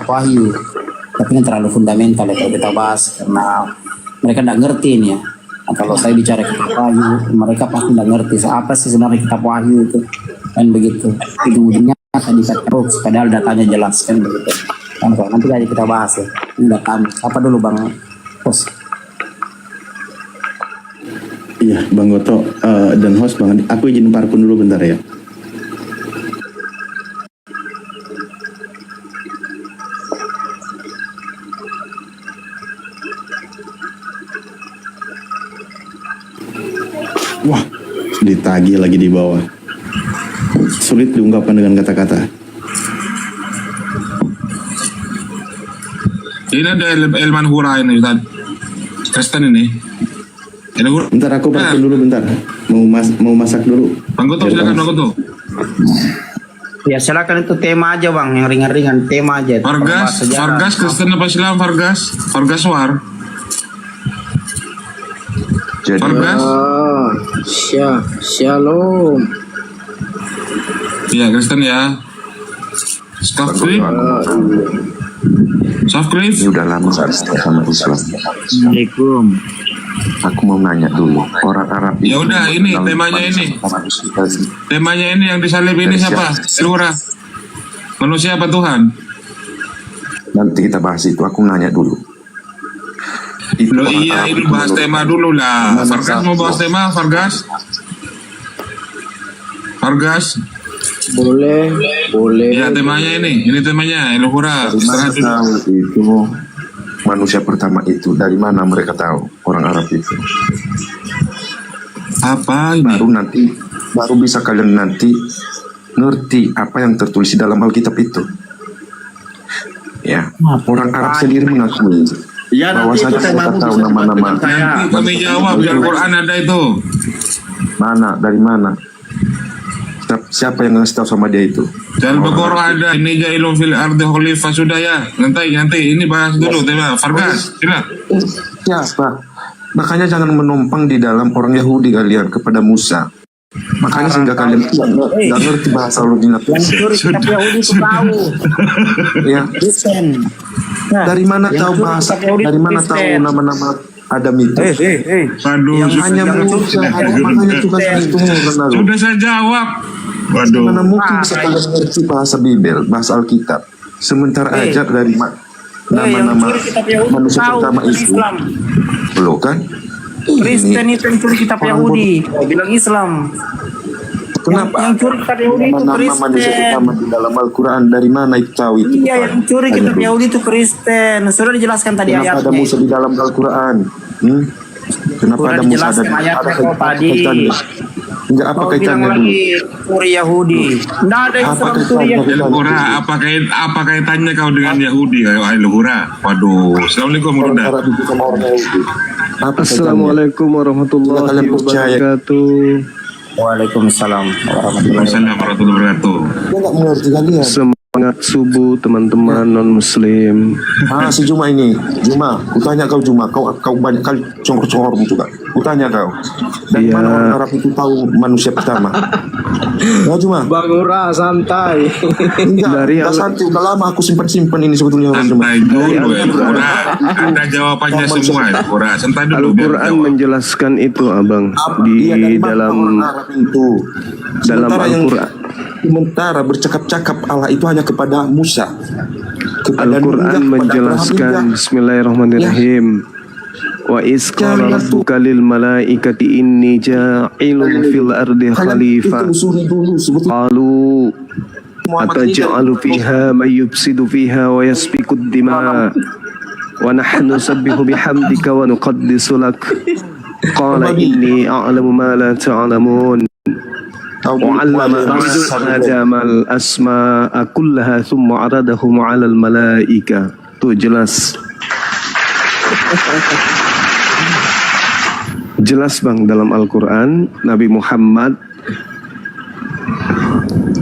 wahyu. Tapi kan terlalu fundamental ya kalau kita bahas karena mereka tidak ngerti ini ya. Nah, kalau saya bicara kitab wahyu, mereka pasti tidak ngerti apa sih sebenarnya kitab wahyu itu kan begitu. Ujung-ujungnya tadi kata hoax, padahal datanya jelas kan begitu. Kan nanti aja kita bahas ya. Ini data apa dulu Bang Host? Iya, Bang Goto dan host Bang Adi. Aku izin parkun dulu bentar ya. Wah, ditagih lagi di bawah. Sulit diungkapkan dengan kata-kata. Ini ada Elman Hura ini, Ustaz. Kristen ini. Bentar aku parkir dulu bentar. Mau masak dulu. Bang Goto silakan Bang Goto. Ya silakan itu tema aja Bang, yang ringan-ringan tema aja. Vargas Kristen apa Islam Vargas? Vargas War. Jadi Vargas. Shalom. Iya Kristen ya. Safkrif. Ini udah lama gak sama Islam. Assalamualaikum. Aku mau nanya dulu, orang Arab itu. Ya udah, ini temanya ini. Temanya ini yang disalib ini siapa? Lurah. Manusia apa Tuhan? Nanti kita bahas itu. Aku nanya dulu. Loh iya, ini bahas tema dulu lah. Vargas mau bahas tema, Vargas? Vargas? Boleh. Ya temanya ini temanya. Lurah. Istirahat dulu. Tahu itu manusia pertama itu dari mana mereka tahu orang Arab itu? Apa ini? Baru bisa kalian nanti ngerti apa yang tertulis di dalam Alkitab itu. Ya, orang Arab sendiri mengakui bahwa saja mereka tahu nama-nama. Nanti kami jawab di Al-Quran ada itu. Mana? Dari mana? Siapa yang ngasih tahu sama dia itu? Dalam Al-Quran ada ini jailun fil ardi khalifah sudah ya. Nanti ini bahas dulu tema. Vargas, sila. Siapa? Makanya jangan menumpang di dalam orang Yahudi kalian kepada Musa. Makanya sehingga kalian tidak ngerti bahasa original. Yahudi itu tahu. Ya. Kristen. Dari mana tahu bahasa? Dari mana tahu nama-nama Adam itu? Waduh, Yang hanya Musa, makanya Tuhan itu sudah saya jawab. Waduh. Mana mungkin bisa kalian ngerti bahasa Bible, bahasa Alkitab. Sementara aja dari nama-nama manusia pertama itu belum kan? Kristen itu yang curi kitab Yahudi, bilang Islam. Kenapa? Yang curi kitab Yahudi itu Nama manusia Kristen. pertama di dalam Al-Quran dari mana itu tahu itu? Iya, yang curi kitab Yahudi itu Kristen. Sudah dijelaskan tadi Kenapa ada ayatnya. Musa di dalam Al-Quran? Kenapa Sudah ada Musa dijelaskan ayatnya kok tadi. Enggak, apa Kau bilang kaitannya dulu? lagi curi Yahudi. Tidak ada Islam Apa curi Yahudi. Lura, apa kaitannya kau dengan Yahudi? Ayo Lura. Waduh. Assalamualaikum Orang warahmatullahi Arab itu sama orang Yahudi. Apa Assalamualaikum warahmatullahi Kalian percaya? wabarakatuh. Waalaikumsalam warahmatullahi warahmatullahi wabarakatuh. Dia nggak mengerti kalian. Semangat subuh teman-teman non-muslim. Si Juma ini, Juma, kutanya kau Juma, kau banyak kali congor-congor juga. Kutanya kau, dari mana orang Arab itu tahu manusia pertama? Ya Juma. Bang Ura santai. Enggak santai, udah lama aku simpan ini sebetulnya orang Juma. Santai dulu ya, Lura. Ada jawabannya semua ya, Lura. Santai dulu. Al-Quran menjelaskan itu abang di dalam Al-Quran. Sementara bercakap-cakap Allah itu hanya kepada Musa. Al-Quran menjelaskan Bismillahirrahmanirrahim. Wa iz qala rabbuka lil malaikati inni ja'ilun fil ardi khalifah. Qalu ataj'alu fiha may yufsidu fiha wa yasfikud dima wa nahnu nusabbihu bihamdika wa nuqaddisu lak. Qala inni a'lamu ma la ta'lamun. وعلم آدم الأسماء كلها ثم عرضهم على الملائكة. Tuh jelas bang dalam Al-Quran Nabi Muhammad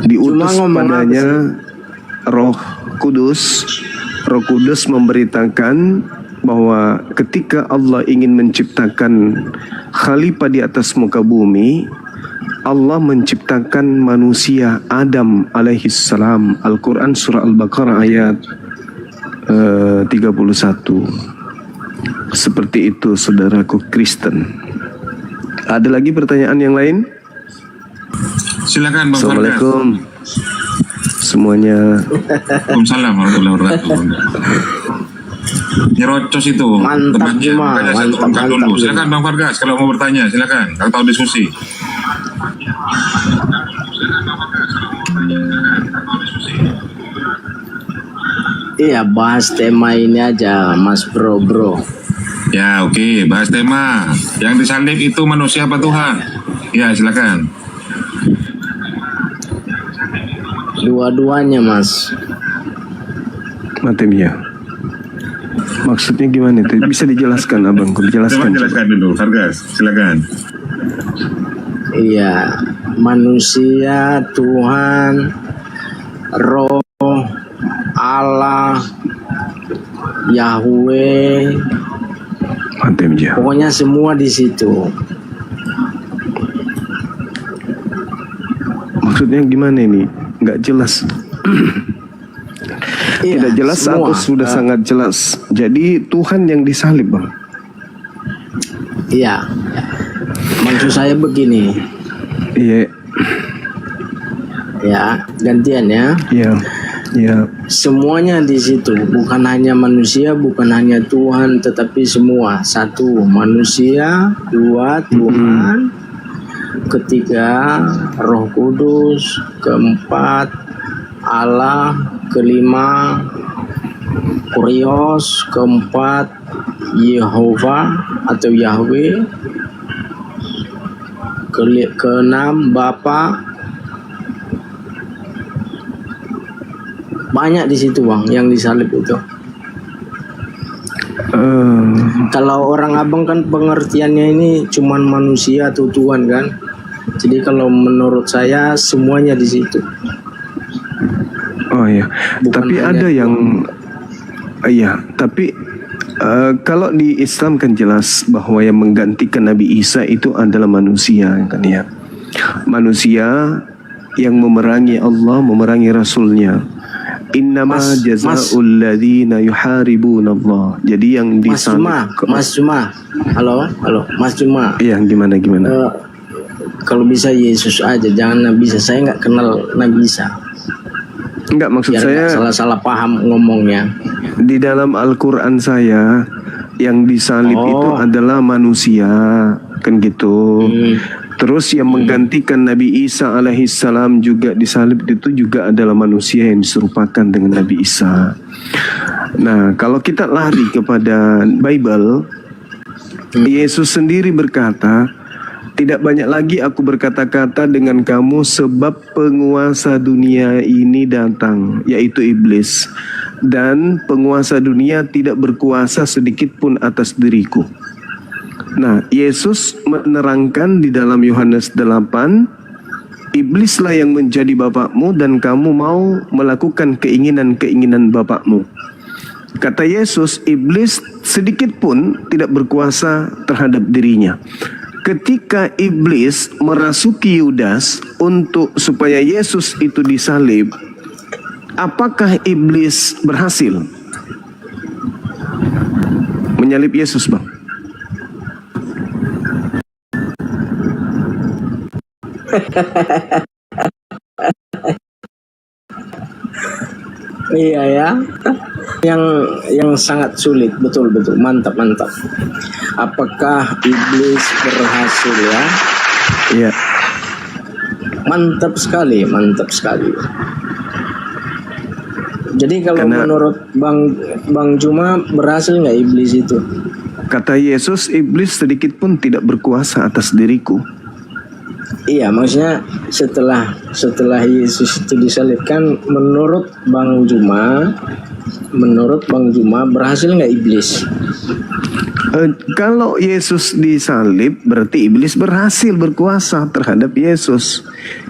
diutus padanya Roh Kudus memberitakan bahwa ketika Allah ingin menciptakan khalifah di atas muka bumi, Allah menciptakan manusia Adam alaihissalam. Al-Quran surah Al-Baqarah ayat 31. Seperti itu saudaraku Kristen. Ada lagi pertanyaan yang lain? Silakan Bang Fargas. Assalamualaikum semuanya. Waalaikumsalam warahmatullahi wabarakatuh. Nyerocos itu. Mantap, tempatnya. Juma. Makanya saya Mantap, turunkan mantap, dulu. Juma. Silakan Bang Fargas kalau mau bertanya, silakan. Kalau tahu diskusi. Iya, bahas tema ini aja, Mas Bro. Ya, oke, bahas tema. Yang disalib itu manusia apa Tuhan? Ya, silakan. Dua-duanya, Mas. Matemnya. Maksudnya gimana itu? Bisa dijelaskan abangku, Coba dijelaskan. jelaskan dulu, Fargas. Silakan. Iya, manusia, Tuhan, Roh, Allah, Yahweh, Matemnya. pokoknya semua di situ. Maksudnya gimana ini? Nggak jelas. Iya, Tidak jelas semua. atau sudah sangat jelas. Jadi Tuhan yang disalib, Bang. Iya. Maksud saya begini, Iya, ya, gantian ya. iya, iya. Semuanya di situ, bukan hanya manusia, bukan hanya Tuhan, tetapi semua. Satu, manusia. Dua, Tuhan. Ketiga, Roh Kudus. Keempat, Allah. Kelima, Kurios. Keempat, Yehova atau Yahweh. Keenam, Bapa. Banyak di situ Bang yang disalib itu. Kalau orang abang kan pengertiannya ini cuman manusia atau Tuhan kan. Jadi kalau menurut saya semuanya di situ. Oh iya. Bukan Tapi hanya ada yang, iya. Tapi kalau di Islam kan jelas bahwa yang menggantikan Nabi Isa itu adalah manusia, kan ya. Manusia yang memerangi Allah, memerangi Rasulnya. Innama jazaa'ul ladzina yuharibuna Allah. Jadi yang Mas Cuma, disalib. Mas Cuma. Halo, Mas Cuma. Iya, gimana? Kalau bisa Yesus aja, jangan Nabi Isa. Saya nggak kenal Nabi Isa. Enggak, maksud Biar saya nggak salah-salah paham ngomongnya. di dalam Al-Quran saya yang disalib itu adalah manusia, kan gitu. Terus yang menggantikan Nabi Isa alaihissalam juga disalib itu juga adalah manusia yang diserupakan dengan Nabi Isa. Nah, kalau kita lari kepada Bible, Yesus sendiri berkata, tidak banyak lagi aku berkata-kata dengan kamu sebab penguasa dunia ini datang, yaitu iblis. Dan penguasa dunia tidak berkuasa sedikit pun atas diriku. Nah, Yesus menerangkan di dalam Yohanes 8, iblislah yang menjadi bapakmu dan kamu mau melakukan keinginan-keinginan bapakmu. Kata Yesus, iblis sedikit pun tidak berkuasa terhadap dirinya. Ketika iblis merasuki Yudas supaya Yesus itu disalib, apakah iblis berhasil menyalib Yesus, Bang? Iya ya. Yang sangat sulit, betul mantap. Apakah iblis berhasil ya? Iya. Mantap sekali. Jadi kalau menurut Bang Juma berhasil nggak iblis itu? Kata Yesus, iblis sedikit pun tidak berkuasa atas diriku. Iya, maksudnya setelah Yesus itu disalibkan, menurut Bang Juma berhasil nggak iblis? Kalau Yesus disalib, berarti iblis berhasil berkuasa terhadap Yesus.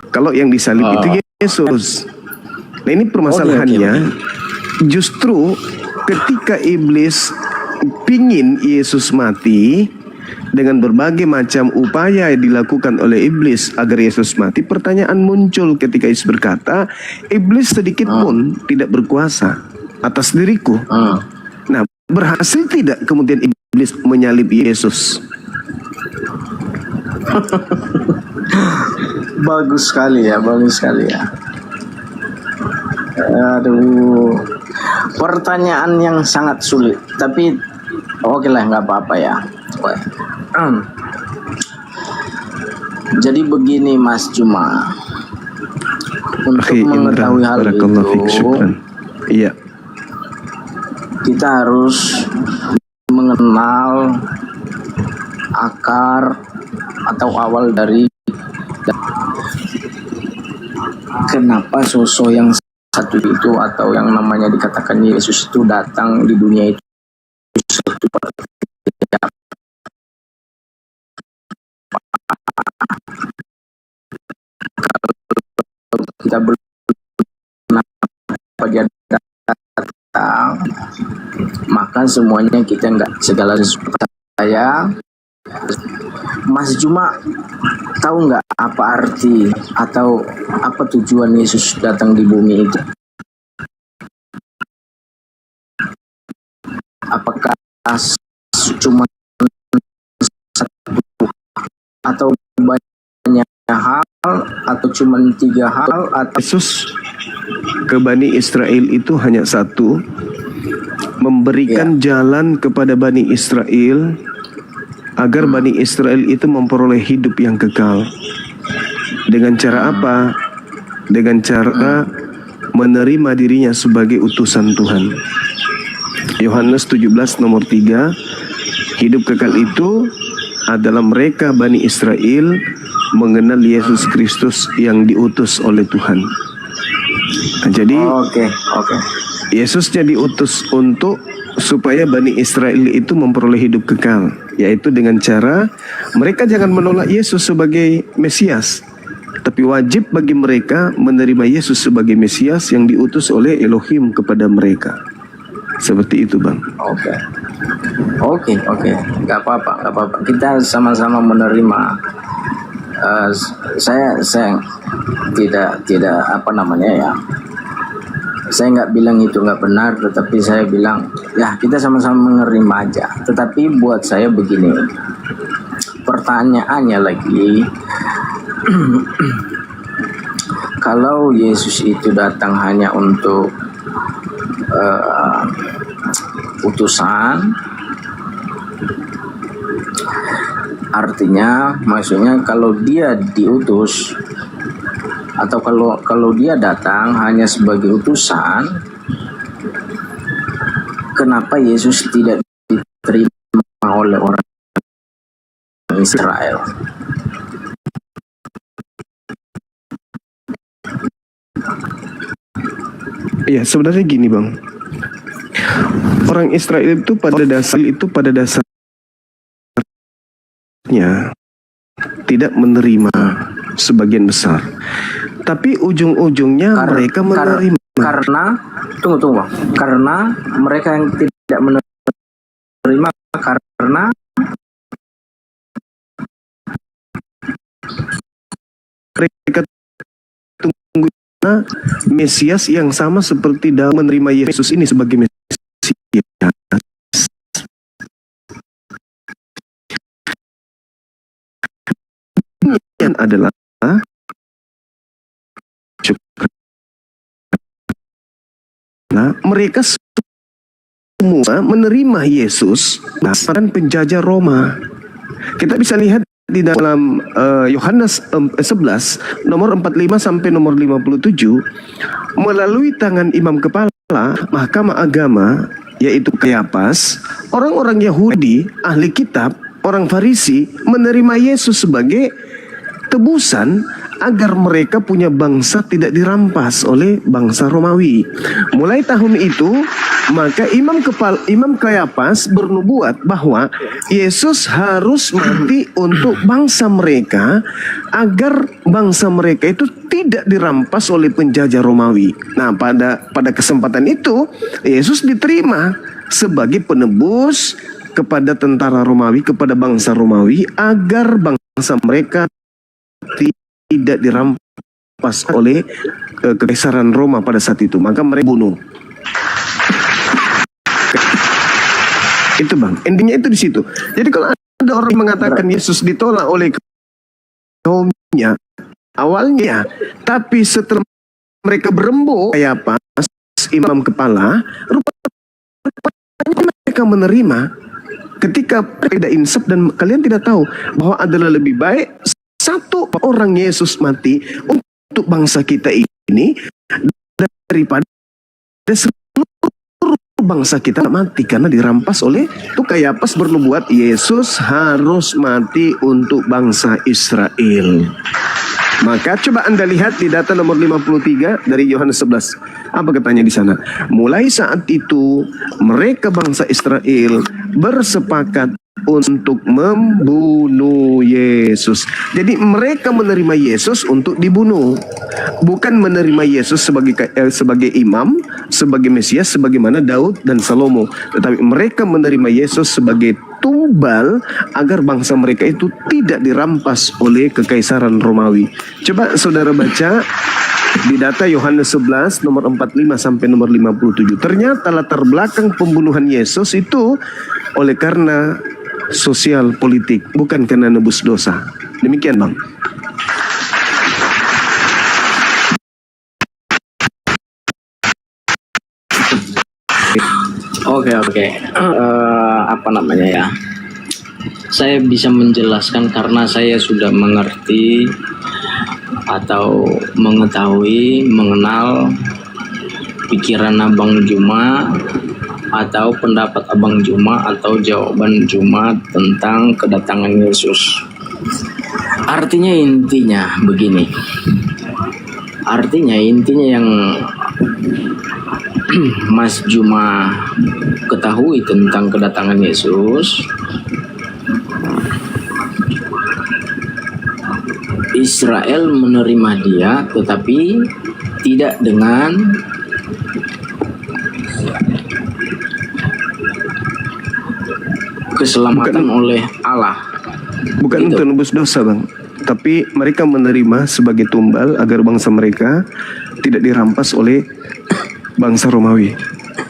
Kalau yang disalib itu Yesus. Nah, ini permasalahannya. Justru ketika iblis pingin Yesus mati, dengan berbagai macam upaya yang dilakukan oleh iblis agar Yesus mati, pertanyaan muncul ketika Yesus berkata, iblis sedikit pun tidak berkuasa atas diriku. Nah, berhasil tidak kemudian iblis menyalib Yesus? Bagus sekali ya, bagus sekali ya. Aduh, pertanyaan yang sangat sulit, tapi oke lah, nggak apa-apa ya. Jadi begini Mas Juma, untuk Akhi Indra, mengetahui hal barakallahu fiik, itu syukran. Iya. kita harus mengenal akar atau awal dari kenapa sosok yang satu itu atau yang namanya dikatakan Yesus itu datang di dunia itu seperti kita kenapa dia datang, maka semuanya kita nggak segala sesuatu. Saya Mas Juma tahu nggak apa arti atau apa tujuan Yesus datang di bumi itu? Apakah cuma satu atau banyak hal atau cuma 3 hal atau Yesus ke Bani Israel itu hanya satu, memberikan jalan kepada Bani Israel agar Bani Israel itu memperoleh hidup yang kekal. Dengan cara apa? Dengan cara menerima dirinya sebagai utusan Tuhan. Yohanes 17 nomor 3, hidup kekal itu adalah mereka Bani Israel mengenal Yesus Kristus yang diutus oleh Tuhan. Nah, jadi Oke. Yesusnya diutus untuk supaya Bani Israel itu memperoleh hidup kekal, yaitu dengan cara mereka jangan menolak Yesus sebagai Mesias, tapi wajib bagi mereka menerima Yesus sebagai Mesias yang diutus oleh Elohim kepada mereka. Seperti itu, Bang. Oke, nggak apa-apa. Kita sama-sama menerima. Saya tidak apa namanya ya. Saya nggak bilang itu nggak benar, tetapi saya bilang ya kita sama-sama menerima aja. Tetapi buat saya begini, pertanyaannya lagi, kalau Yesus itu datang hanya untuk utusan, artinya maksudnya kalau dia diutus atau kalau dia datang hanya sebagai utusan, kenapa Yesus tidak diterima oleh orang Israel? Iya, sebenarnya gini, Bang. Orang Israel itu pada dasarnya tidak menerima sebagian besar. Tapi ujung-ujungnya mereka menerima. Karena tunggu. Karena mereka yang tidak menerima karena mereka tunggu Mesias yang sama seperti Daud menerima Yesus ini sebagai Mesias. Yang adalah mereka semua menerima Yesus dan penjajah Roma. Kita bisa lihat di dalam Yohanes 11 nomor 45 sampai nomor 57, melalui tangan imam kepala mahkamah agama yaitu Kayafas, orang-orang Yahudi, ahli kitab, orang Farisi menerima Yesus sebagai tebusan agar mereka punya bangsa tidak dirampas oleh bangsa Romawi. Mulai tahun itu, maka Imam Kayafas bernubuat bahwa Yesus harus mati untuk bangsa mereka agar bangsa mereka itu tidak dirampas oleh penjajah Romawi. Nah, pada kesempatan itu Yesus diterima sebagai penebus kepada tentara Romawi, kepada bangsa Romawi, agar bangsa mereka tidak dirampas oleh kekaisaran Roma pada saat itu. Maka mereka bunuh. Itu Bang, endingnya itu di situ. Jadi kalau ada orang mengatakan Yesus ditolak oleh kaumnya awalnya, tapi setelah mereka berembuk kayak pas imam kepala, rupanya mereka menerima ketika beda insaf, dan kalian tidak tahu bahwa adalah lebih baik satu orang Yesus mati untuk bangsa kita ini daripada seluruh bangsa kita mati karena dirampas oleh itu. Kayak pas bernubuat Yesus harus mati untuk bangsa Israel. Maka coba Anda lihat di data nomor 53 dari Yohanes 11. Apa katanya di sana? Mulai saat itu mereka bangsa Israel bersepakat untuk membunuh Yesus. Jadi mereka menerima Yesus untuk dibunuh, bukan menerima Yesus sebagai imam, sebagai Mesias, sebagaimana Daud dan Salomo. Tetapi mereka menerima Yesus sebagai tumbal agar bangsa mereka itu tidak dirampas oleh kekaisaran Romawi. Coba saudara baca di data Yohanes 11 nomor 45 sampai nomor 57. Ternyata latar belakang pembunuhan Yesus itu oleh karena sosial politik, bukan karena nebus dosa. Demikian Bang. Oke. Apa namanya ya? Saya bisa menjelaskan karena saya sudah mengerti atau mengetahui, mengenal pikiran Abang Juma atau pendapat Abang Juma atau jawaban Juma tentang kedatangan Yesus. Artinya intinya begini. Artinya yang Mas Juma ketahui tentang kedatangan Yesus, Israel menerima dia tetapi tidak dengan keselamatan oleh Allah. Bukan Gitu. untuk nebus dosa Bang, tapi mereka menerima sebagai tumbal agar bangsa mereka tidak dirampas oleh bangsa Romawi.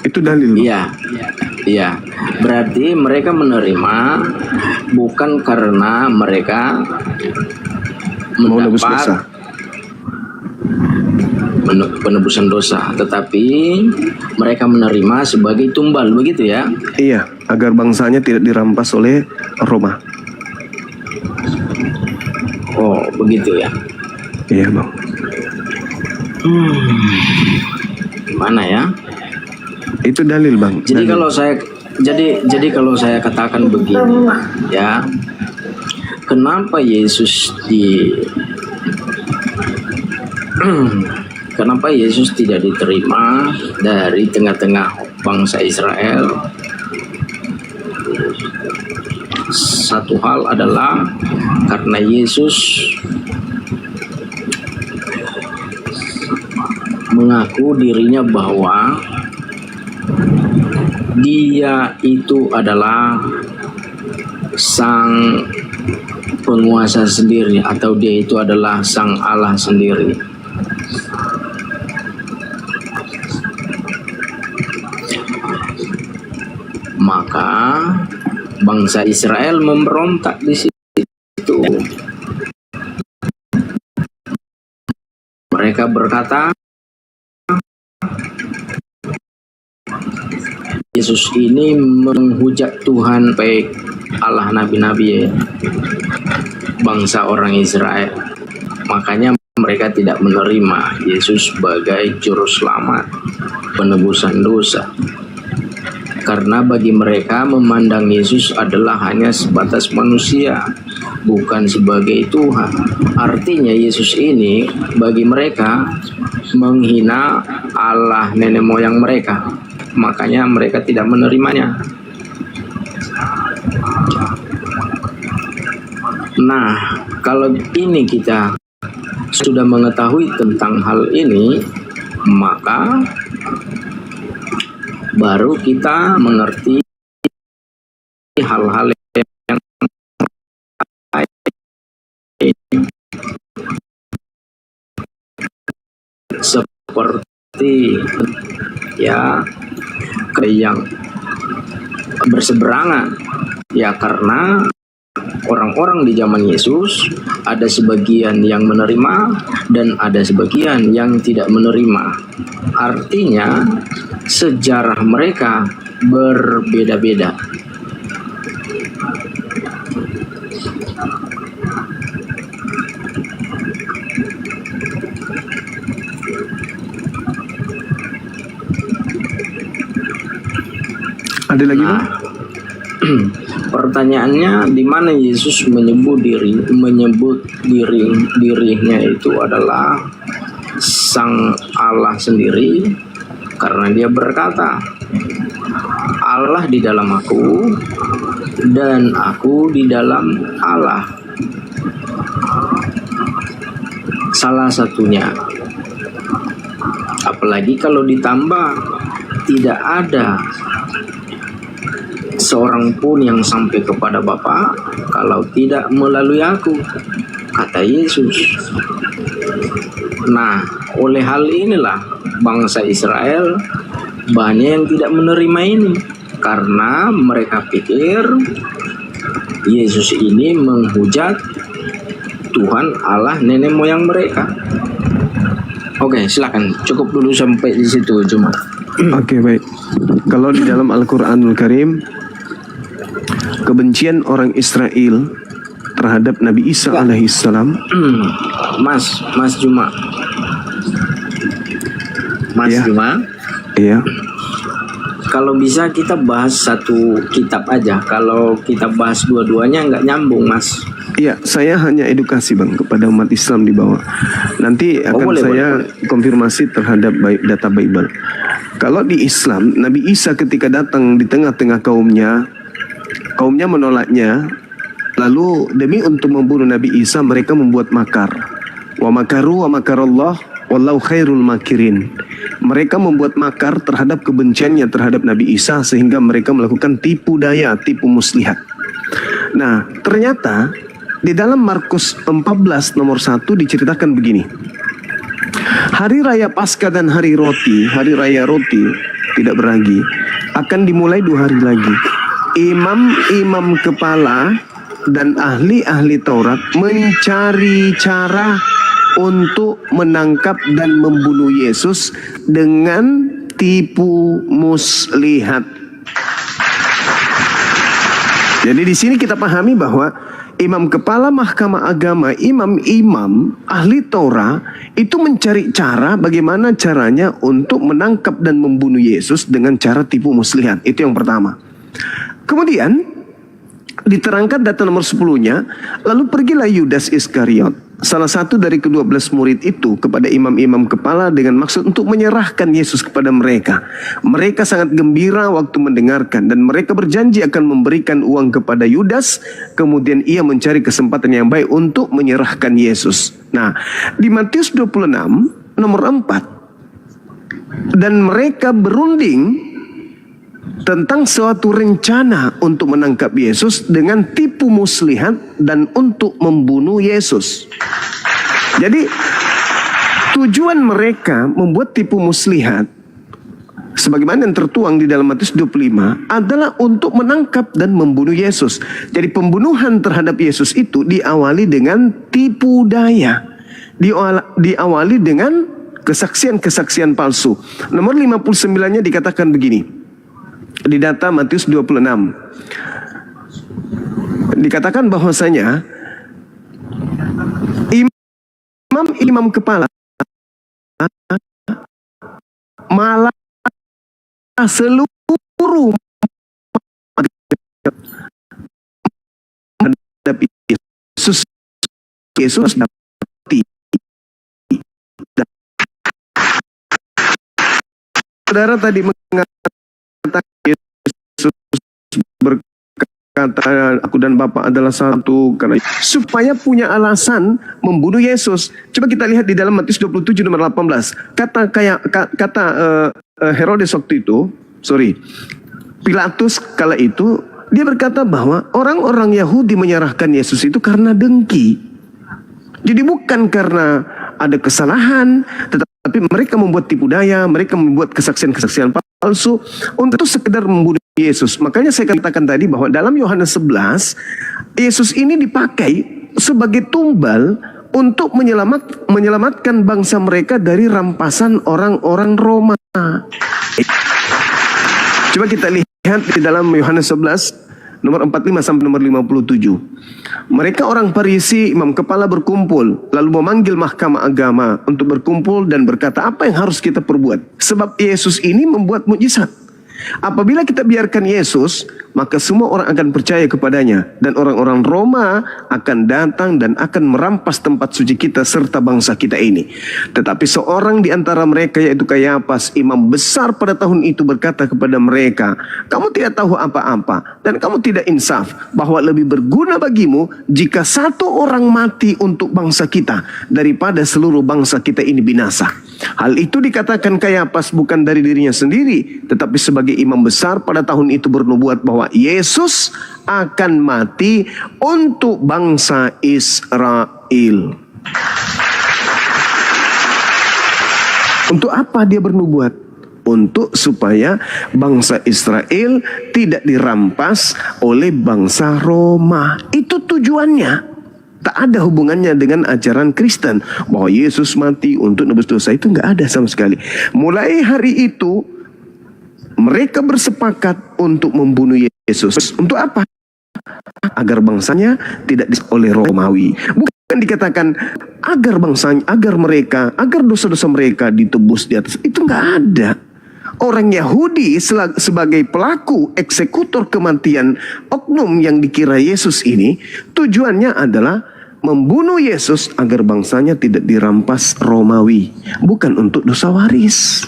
Itu dalil Bang. Iya. Berarti mereka menerima bukan karena mereka Mau nebus mendapat dosa. penebusan dosa, tetapi mereka menerima sebagai tumbal, begitu ya? Iya, agar bangsanya tidak dirampas oleh Roma. Oh, begitu ya. Iya Bang. Gimana ya? Itu dalil Bang. Jadi Dalil. kalau saya katakan begini, ya, kenapa kenapa Yesus tidak diterima dari tengah-tengah bangsa Israel? Satu hal adalah karena Yesus mengaku dirinya bahwa dia itu adalah sang penguasa sendiri, atau dia itu adalah sang Allah sendiri. Maka bangsa Israel memberontak di situ. Mereka berkata, Yesus ini menghujat Tuhan, baik Allah nabi-nabi bangsa orang Israel. Makanya mereka tidak menerima Yesus sebagai juru selamat, penebusan dosa. Karena bagi mereka memandang Yesus adalah hanya sebatas manusia, bukan sebagai Tuhan. Artinya Yesus ini bagi mereka menghina Allah nenek moyang mereka. Makanya mereka tidak menerimanya. Nah, kalau ini kita sudah mengetahui tentang hal ini, maka baru kita mengerti hal-hal yang lain. Seperti ya, yang berseberangan. Ya karena orang-orang di zaman Yesus ada sebagian yang menerima dan ada sebagian yang tidak menerima. Artinya sejarah mereka berbeda-beda. Ada lagi, Bang? Pertanyaannya, di mana Yesus menyebut dirinya itu adalah Sang Allah sendiri, karena dia berkata, Allah di dalam aku dan aku di dalam Allah. Salah satunya. Apalagi kalau ditambah, tidak ada seorang pun yang sampai kepada Bapa kalau tidak melalui aku, kata Yesus. Nah, oleh hal inilah bangsa Israel banyak yang tidak menerima ini, karena mereka pikir Yesus ini menghujat Tuhan Allah nenek moyang mereka. Oke, silakan, cukup dulu sampai di situ cuma. Oke, baik. Kalau di dalam Al-Quranul Karim, kebencian orang Israel terhadap Nabi Isa alaihissalam. Mas Juma. Ya. Juma. Iya. Kalau bisa kita bahas satu kitab aja. Kalau kita bahas dua-duanya nggak nyambung, Mas. Iya, saya hanya edukasi, Bang, kepada umat Islam di bawah. Nanti akan saya konfirmasi terhadap data Bible. Kalau di Islam, Nabi Isa ketika datang di tengah-tengah kaumnya menolaknya. Lalu demi untuk membunuh Nabi Isa, mereka membuat makar. Wa makaru wa makarallah wallahu khairul makirin. Mereka membuat makar terhadap kebenciannya terhadap Nabi Isa, sehingga mereka melakukan tipu daya, tipu muslihat. Nah, ternyata di dalam Markus 14 nomor 1 diceritakan begini. Hari raya Paskah dan hari raya roti tidak beragi, akan dimulai 2 hari lagi. Imam-imam kepala dan ahli-ahli Taurat mencari cara untuk menangkap dan membunuh Yesus dengan tipu muslihat. Jadi di sini kita pahami bahwa imam kepala mahkamah agama, imam-imam ahli Taurat itu mencari cara bagaimana caranya untuk menangkap dan membunuh Yesus dengan cara tipu muslihat. Itu yang pertama. Kemudian diterangkan data nomor 10-nya, lalu pergilah Yudas Iskariot, salah satu dari ke-12 murid itu, kepada imam-imam kepala dengan maksud untuk menyerahkan Yesus kepada mereka. Mereka sangat gembira waktu mendengarkan, dan mereka berjanji akan memberikan uang kepada Yudas. Kemudian ia mencari kesempatan yang baik untuk menyerahkan Yesus. Nah, di Matius 26 nomor 4, dan mereka berunding tentang suatu rencana untuk menangkap Yesus dengan tipu muslihat dan untuk membunuh Yesus. Jadi tujuan mereka membuat tipu muslihat, sebagaimana yang tertuang di dalam Matius 25, adalah untuk menangkap dan membunuh Yesus. Jadi pembunuhan terhadap Yesus itu diawali dengan tipu daya, diawali dengan kesaksian-kesaksian palsu. Nomor 59-nya dikatakan begini. Di data Matius 26 dikatakan bahwasanya imam-imam kepala malah seluruh menghadapi Yesus dapat. Saudara tadi mengatakan Yesus berkata, aku dan Bapa adalah satu, karena supaya punya alasan membunuh Yesus. Coba kita lihat di dalam Matius 27 nomor 18. Kata Herodes waktu itu, Pilatus kala itu, dia berkata bahwa orang-orang Yahudi menyerahkan Yesus itu karena dengki. Jadi bukan karena ada kesalahan, tetapi mereka membuat tipu daya, mereka membuat kesaksian-kesaksian palsu palsu untuk sekedar membunuh Yesus. Makanya saya katakan tadi bahwa dalam Yohanes 11, Yesus ini dipakai sebagai tumbal untuk menyelamatkan bangsa mereka dari rampasan orang-orang Roma. Coba kita lihat di dalam Yohanes 11 nomor 45 sampai nomor 57. Mereka orang Farisi, imam kepala berkumpul, lalu memanggil mahkamah agama untuk berkumpul dan berkata, apa yang harus kita perbuat? Sebab Yesus ini membuat mukjizat. Apabila kita biarkan Yesus, maka semua orang akan percaya kepadanya, dan orang-orang Roma akan datang dan akan merampas tempat suci kita serta bangsa kita ini. Tetapi seorang di antara mereka, yaitu Kayafas, imam besar pada tahun itu, berkata kepada mereka, kamu tidak tahu apa-apa dan kamu tidak insaf, bahwa lebih berguna bagimu jika satu orang mati untuk bangsa kita daripada seluruh bangsa kita ini binasa. Hal itu dikatakan Kayafas bukan dari dirinya sendiri, tetapi sebagai imam besar pada tahun itu bernubuat bahwa Yesus akan mati untuk bangsa Israel. Untuk apa dia bernubuat? Untuk supaya bangsa Israel tidak dirampas oleh bangsa Roma. Itu tujuannya. Tak ada hubungannya dengan ajaran Kristen bahwa Yesus mati untuk nebus dosa. Itu nggak ada sama sekali. Mulai hari itu mereka bersepakat untuk membunuh Yesus. Untuk apa? Agar bangsanya tidak oleh Romawi. Bukan dikatakan agar bangsanya, agar dosa-dosa mereka ditebus di atas. Itu nggak ada. Orang Yahudi sebagai pelaku eksekutor kematian oknum yang dikira Yesus ini, tujuannya adalah membunuh Yesus agar bangsanya tidak dirampas Romawi, bukan untuk dosa waris.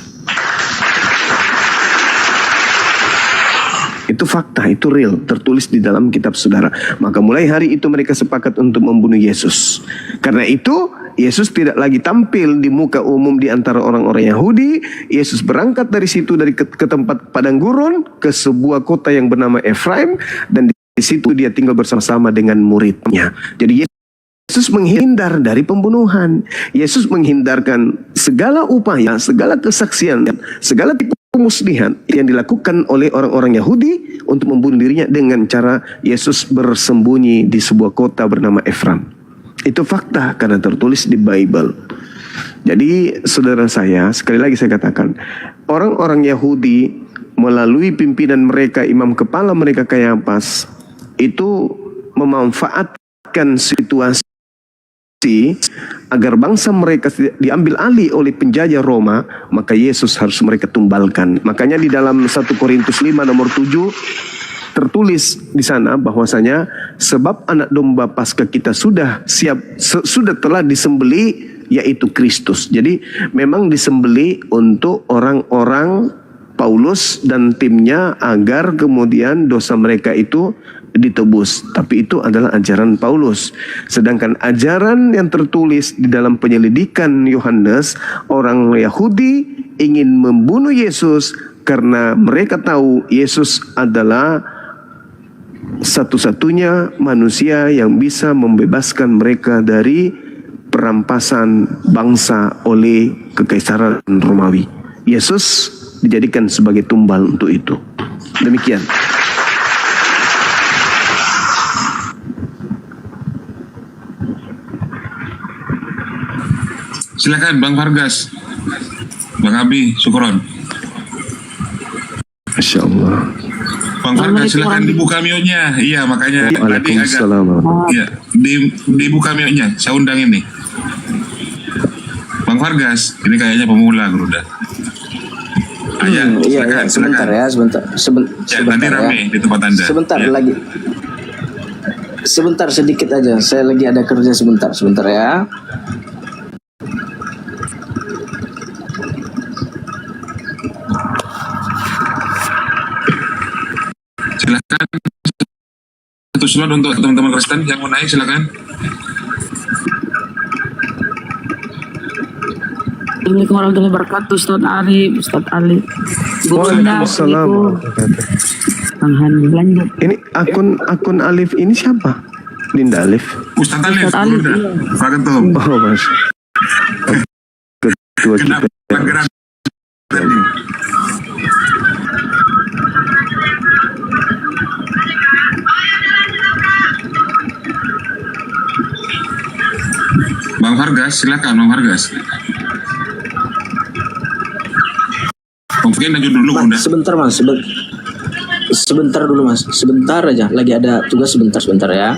Itu fakta, itu real, tertulis di dalam kitab saudara. Maka mulai hari itu mereka sepakat untuk membunuh Yesus. Karena itu Yesus tidak lagi tampil di muka umum di antara orang-orang Yahudi. Yesus berangkat dari situ, dari ke tempat padang gurun, ke sebuah kota yang bernama Efraim, dan di situ dia tinggal bersama-sama dengan muridnya. Jadi Yesus menghindar dari pembunuhan. Yesus menghindarkan segala upaya, segala kesaksian, segala tipu muslihat yang dilakukan oleh orang-orang Yahudi untuk membunuh dirinya dengan cara Yesus bersembunyi di sebuah kota bernama Efraim. Itu fakta karena tertulis di Bible. Jadi saudara saya, sekali lagi saya katakan, orang-orang Yahudi melalui pimpinan mereka, imam kepala mereka Kayafas, itu memanfaatkan situasi agar bangsa mereka diambil alih oleh penjajah Roma, maka Yesus harus mereka tumbalkan. Makanya di dalam 1 Korintus 5 nomor 7 tertulis di sana bahwasanya sebab anak domba Paskah kita sudah telah disembeli, yaitu Kristus. Jadi memang disembeli untuk orang-orang Paulus dan timnya agar kemudian dosa mereka itu ditebus. Tapi itu adalah ajaran Paulus. Sedangkan ajaran yang tertulis di dalam penyelidikan Yohanes, orang Yahudi ingin membunuh Yesus karena mereka tahu Yesus adalah satu-satunya manusia yang bisa membebaskan mereka dari perampasan bangsa oleh kekaisaran Romawi. Yesus dijadikan sebagai tumbal untuk itu. Demikian. Silakan Bang Vargas, Bang Abi, Syukron. Masya Allah. Bang Vargas, silakan dibuka mute-nya. Iya, makanya tadi agak. Waalaikumsalam. Iya, dibuka mute-nya. Saya undang ini. Bang Vargas, ini kayaknya pemula, Gruda. Iya, sebentar ya, sebentar. Ya, nanti Sebentar rame di tempat Anda. Sebentar Ya. lagi. Sebentar sedikit aja. Saya lagi ada kerja sebentar ya. Silakan satu slot untuk teman-teman Kristen yang mau naik, silakan. Assalamualaikum warahmatullahi wabarakatuh. Ustaz Arif, Ustaz Ali. Waalaikumsalam. Bang Hani, lanjut. Ini akun Alif ini siapa? Dinda Alif. Ustaz Alif, Ustaz Alif, Gruda. iya. Waalaikumsalam. Oh, Mas. Ketua kita. Kenapa bergerak? Vargas, silakan Om Vargas. Mungkin lanjut dulu Mas, Bunda. sebentar Mas, sebentar dulu Mas, sebentar aja. Lagi ada tugas sebentar ya.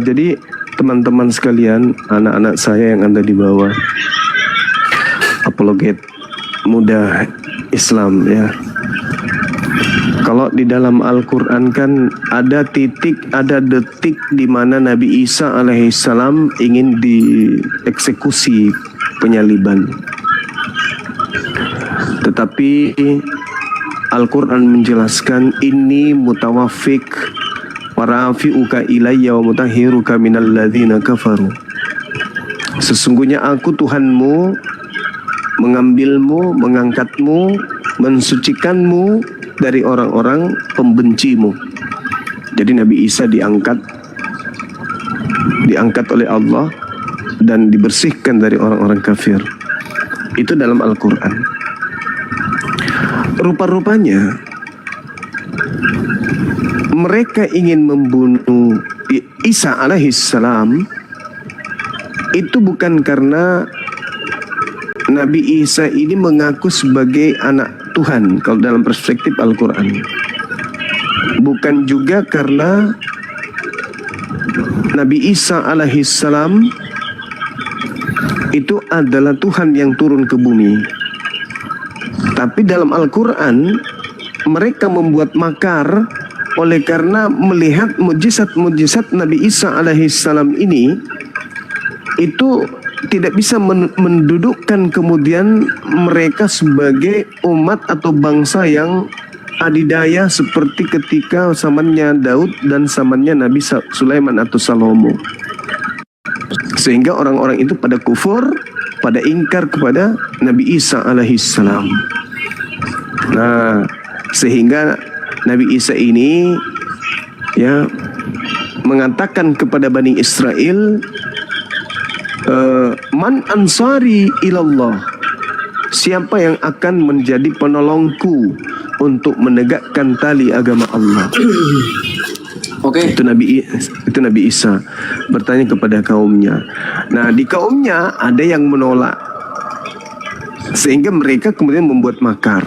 Jadi teman-teman sekalian, anak-anak saya yang ada di bawah, apologet muda Islam ya. Kalau di dalam Al-Quran kan ada titik, ada detik di mana Nabi Isa alaihissalam ingin dieksekusi penyaliban. Tetapi Al-Quran menjelaskan ini mutawafik warafi'uka ilayya wa mutahhiruka minal ladzina kafaru. Sesungguhnya aku Tuhanmu mengambilmu, mengangkatmu, mensucikanmu dari orang-orang pembencimu. Jadi Nabi Isa diangkat oleh Allah dan dibersihkan dari orang-orang kafir. Itu dalam Al-Quran. Rupa-rupanya mereka ingin membunuh Isa alaihissalam itu bukan karena Nabi Isa ini mengaku sebagai anak Tuhan kalau dalam perspektif Al-Quran. Bukan juga karena Nabi Isa alaihissalam itu adalah Tuhan yang turun ke bumi. Tapi dalam Al-Quran mereka membuat makar oleh karena melihat mujizat-mujizat Nabi Isa alaihissalam ini itu tidak bisa mendudukkan kemudian mereka sebagai umat atau bangsa yang adidaya seperti ketika zamannya Daud dan zamannya Nabi Sulaiman atau Salomo. Sehingga orang-orang itu pada kufur, pada ingkar kepada Nabi Isa alaihissalam. Nah, sehingga Nabi Isa ini ya mengatakan kepada Bani Israel, man ansari ilallah, siapa yang akan menjadi penolongku untuk menegakkan tali agama Allah. Oke. Itu Nabi Isa bertanya kepada kaumnya. Nah, di kaumnya ada yang menolak, sehingga mereka kemudian membuat makar.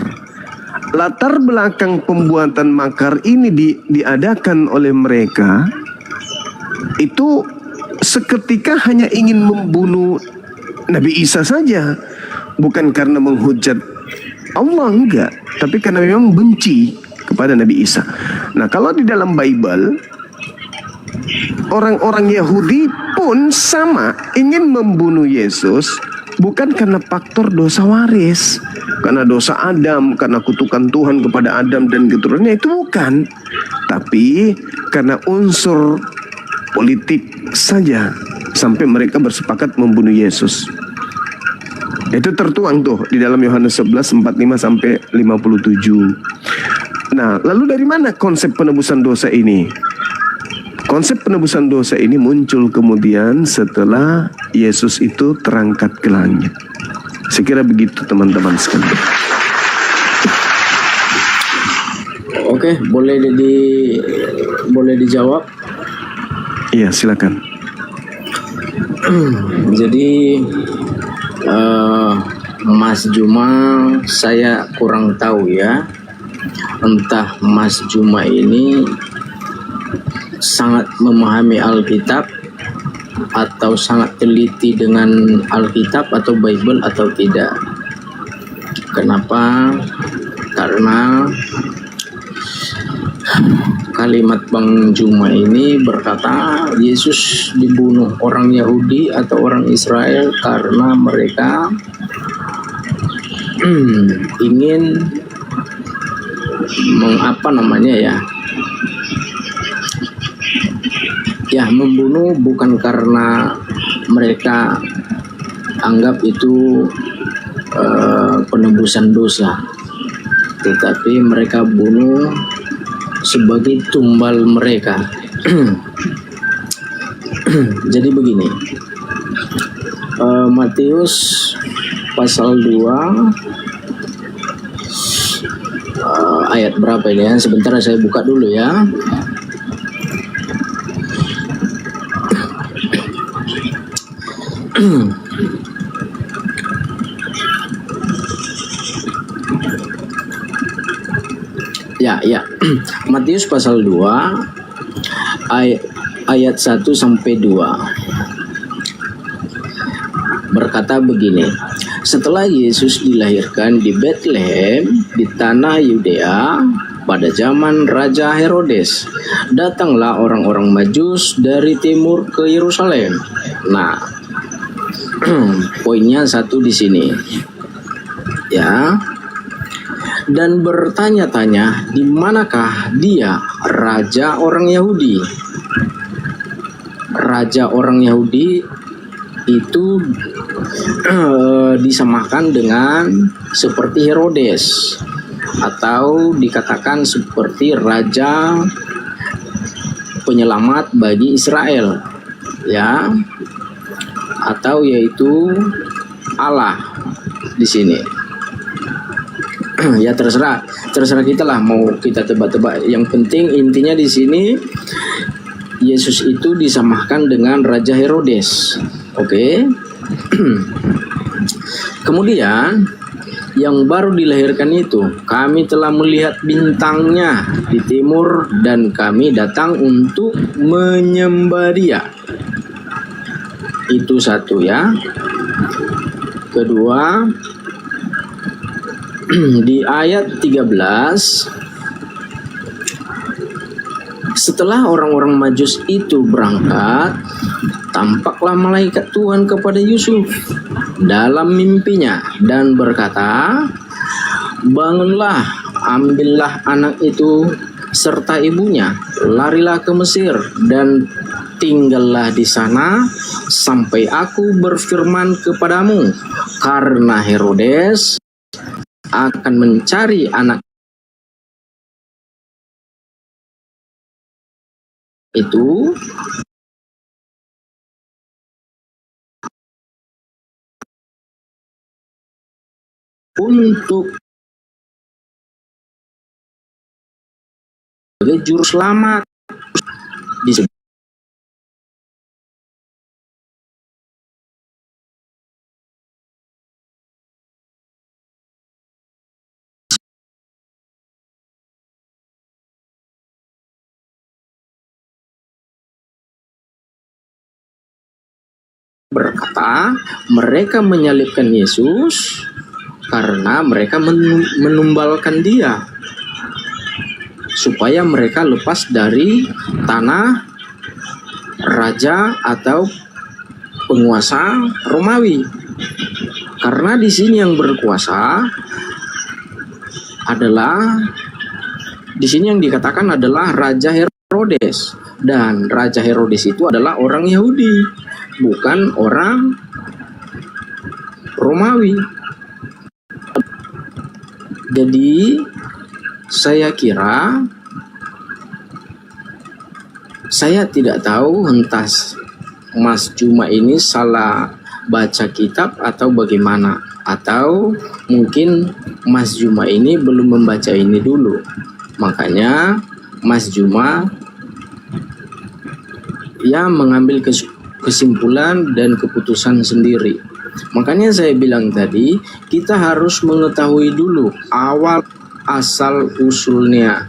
Latar belakang pembuatan makar ini diadakan oleh mereka itu seketika hanya ingin membunuh Nabi Isa saja, bukan karena menghujat Allah, enggak, tapi karena memang benci kepada Nabi Isa. Nah, kalau di dalam Bible orang-orang Yahudi pun sama ingin membunuh Yesus, bukan karena faktor dosa waris, karena dosa Adam, karena kutukan Tuhan kepada Adam dan keturunannya, itu bukan. Tapi karena unsur politik saja sampai mereka bersepakat membunuh Yesus. Itu tertuang tuh di dalam Yohanes 11 45 sampai 57. Nah, lalu dari mana konsep penebusan dosa ini? Konsep penebusan dosa ini muncul kemudian setelah Yesus itu terangkat ke langit. Sekira begitu teman-teman sekalian. Oke, boleh dijawab. Iya, silakan. Jadi Mas Juma, saya kurang tahu ya. Entah Mas Juma ini sangat memahami Alkitab atau sangat teliti dengan Alkitab atau Bible atau tidak. Kenapa? Karena kalimat Bang Juma ini berkata Yesus dibunuh orang Yahudi atau orang Israel karena mereka ingin membunuh bukan karena mereka anggap itu penebusan dosa, tetapi mereka bunuh sebagai tumbal mereka. Jadi begini, Matius pasal 2 ayat berapa ini ya? Sebentar saya buka dulu ya. Ya. Matius pasal 2 ayat 1 sampai 2 berkata begini. Setelah Yesus dilahirkan di Bethlehem di tanah Yudea pada zaman Raja Herodes, datanglah orang-orang Majus dari timur ke Yerusalem. Nah, poinnya satu di sini. Ya. Dan bertanya-tanya, di manakah dia, raja orang Yahudi? Raja orang Yahudi itu disamakan dengan seperti Herodes, atau dikatakan seperti raja penyelamat bagi Israel, ya, atau yaitu Allah di sini. Ya terserah kita lah mau kita tebak-tebak. Yang penting intinya di sini Yesus itu disamakan dengan Raja Herodes. Oke. Kemudian yang baru dilahirkan itu, kami telah melihat bintangnya di timur dan kami datang untuk menyembah Dia. Itu satu ya. Kedua, di ayat 13, setelah orang-orang Majus itu berangkat, tampaklah malaikat Tuhan kepada Yusuf dalam mimpinya dan berkata, bangunlah, ambillah anak itu serta ibunya, larilah ke Mesir dan tinggallah di sana sampai aku berfirman kepadamu, karena Herodes akan mencari anak itu untuk sebagai juru selamat. Berkata, mereka menyalibkan Yesus karena mereka menumbalkan Dia supaya mereka lepas dari tanah raja atau penguasa Romawi. Karena di sini yang berkuasa adalah, di sini yang dikatakan adalah Raja Herodes, dan Raja Herodes itu adalah orang Yahudi, bukan orang Romawi. Jadi saya kira, saya tidak tahu entah Mas Juma ini salah baca kitab atau bagaimana, atau mungkin Mas Juma ini belum membaca ini dulu, makanya Mas Juma ya mengambil kesimpulan dan keputusan sendiri. Makanya saya bilang tadi, kita harus mengetahui dulu awal asal usulnya.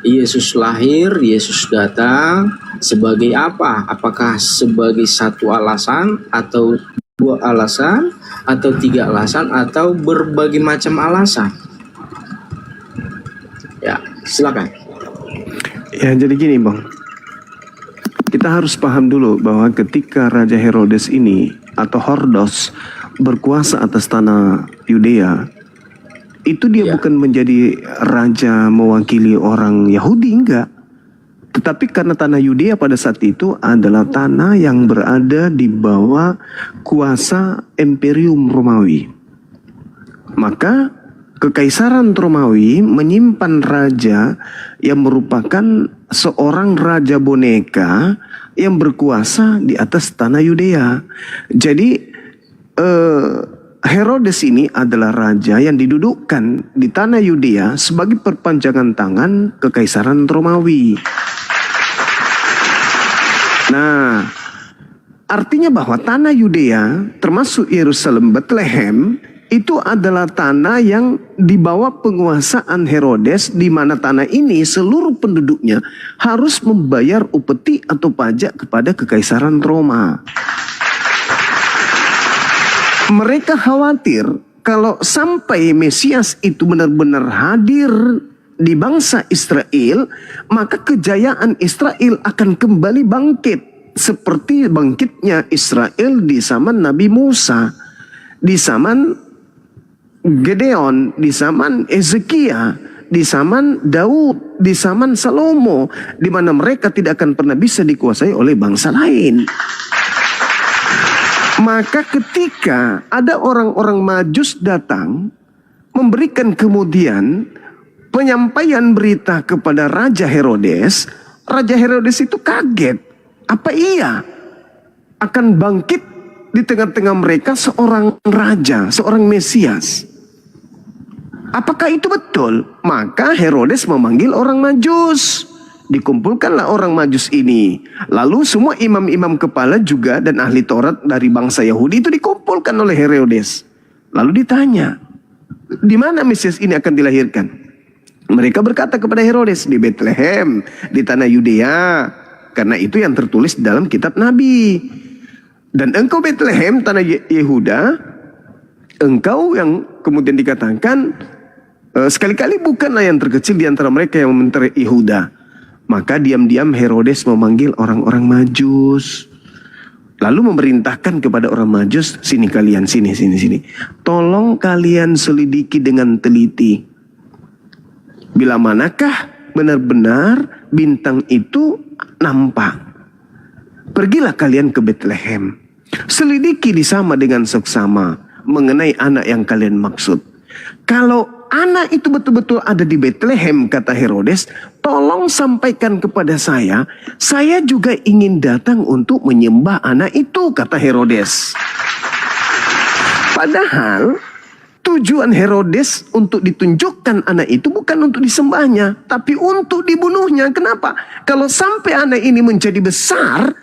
Yesus lahir, Yesus datang sebagai apa? Apakah sebagai satu alasan, atau dua alasan, atau tiga alasan, atau berbagai macam alasan? Ya, silakan. Ya, jadi gini Bang, kita harus paham dulu bahwa ketika Raja Herodes ini atau Hordos berkuasa atas tanah Yudea, itu dia bukan menjadi raja mewakili orang Yahudi, enggak. Tetapi karena tanah Yudea pada saat itu adalah tanah yang berada di bawah kuasa Imperium Romawi, maka Kekaisaran Romawi menyimpan raja yang merupakan seorang raja boneka yang berkuasa di atas tanah Yudea. Jadi Herodes ini adalah raja yang didudukkan di tanah Yudea sebagai perpanjangan tangan Kekaisaran Romawi. Nah, artinya bahwa tanah Yudea termasuk Yerusalem, Bethlehem itu adalah tanah yang di bawah penguasaan Herodes, di mana tanah ini seluruh penduduknya harus membayar upeti atau pajak kepada Kekaisaran Roma. Mereka khawatir kalau sampai Mesias itu benar-benar hadir di bangsa Israel, maka kejayaan Israel akan kembali bangkit seperti bangkitnya Israel di zaman Nabi Musa, di zaman Gedeon, di zaman Ezekia, di zaman Daud, di zaman Salomo, di mana mereka tidak akan pernah bisa dikuasai oleh bangsa lain. Maka ketika ada orang-orang Majus datang, memberikan kemudian penyampaian berita kepada Raja Herodes itu kaget. Apa iya akan bangkit di tengah-tengah mereka seorang raja, seorang Mesias? Apakah itu betul? Maka Herodes memanggil orang Majus. Dikumpulkanlah orang Majus ini. Lalu semua imam-imam kepala juga dan ahli Taurat dari bangsa Yahudi itu dikumpulkan oleh Herodes. Lalu ditanya, di mana Mesias ini akan dilahirkan? Mereka berkata kepada Herodes, di Bethlehem, di tanah Yudea. Karena itu yang tertulis dalam kitab Nabi. Dan engkau Bethlehem, tanah Yehuda, engkau yang kemudian dikatakan sekali-kali bukanlah yang terkecil di antara mereka yang mementeri Yehuda. Maka diam-diam Herodes memanggil orang-orang Majus. Lalu memerintahkan kepada orang Majus, sini kalian, sini. Tolong kalian selidiki dengan teliti. Bila manakah benar-benar bintang itu nampak. Pergilah kalian ke Bethlehem. Selidiki di sama dengan seksama mengenai anak yang kalian maksud. Kalau anak itu betul-betul ada di Bethlehem, kata Herodes, tolong sampaikan kepada saya juga ingin datang untuk menyembah anak itu, kata Herodes. Padahal tujuan Herodes untuk ditunjukkan anak itu bukan untuk disembahnya, tapi untuk dibunuhnya. Kenapa? Kalau sampai anak ini menjadi besar,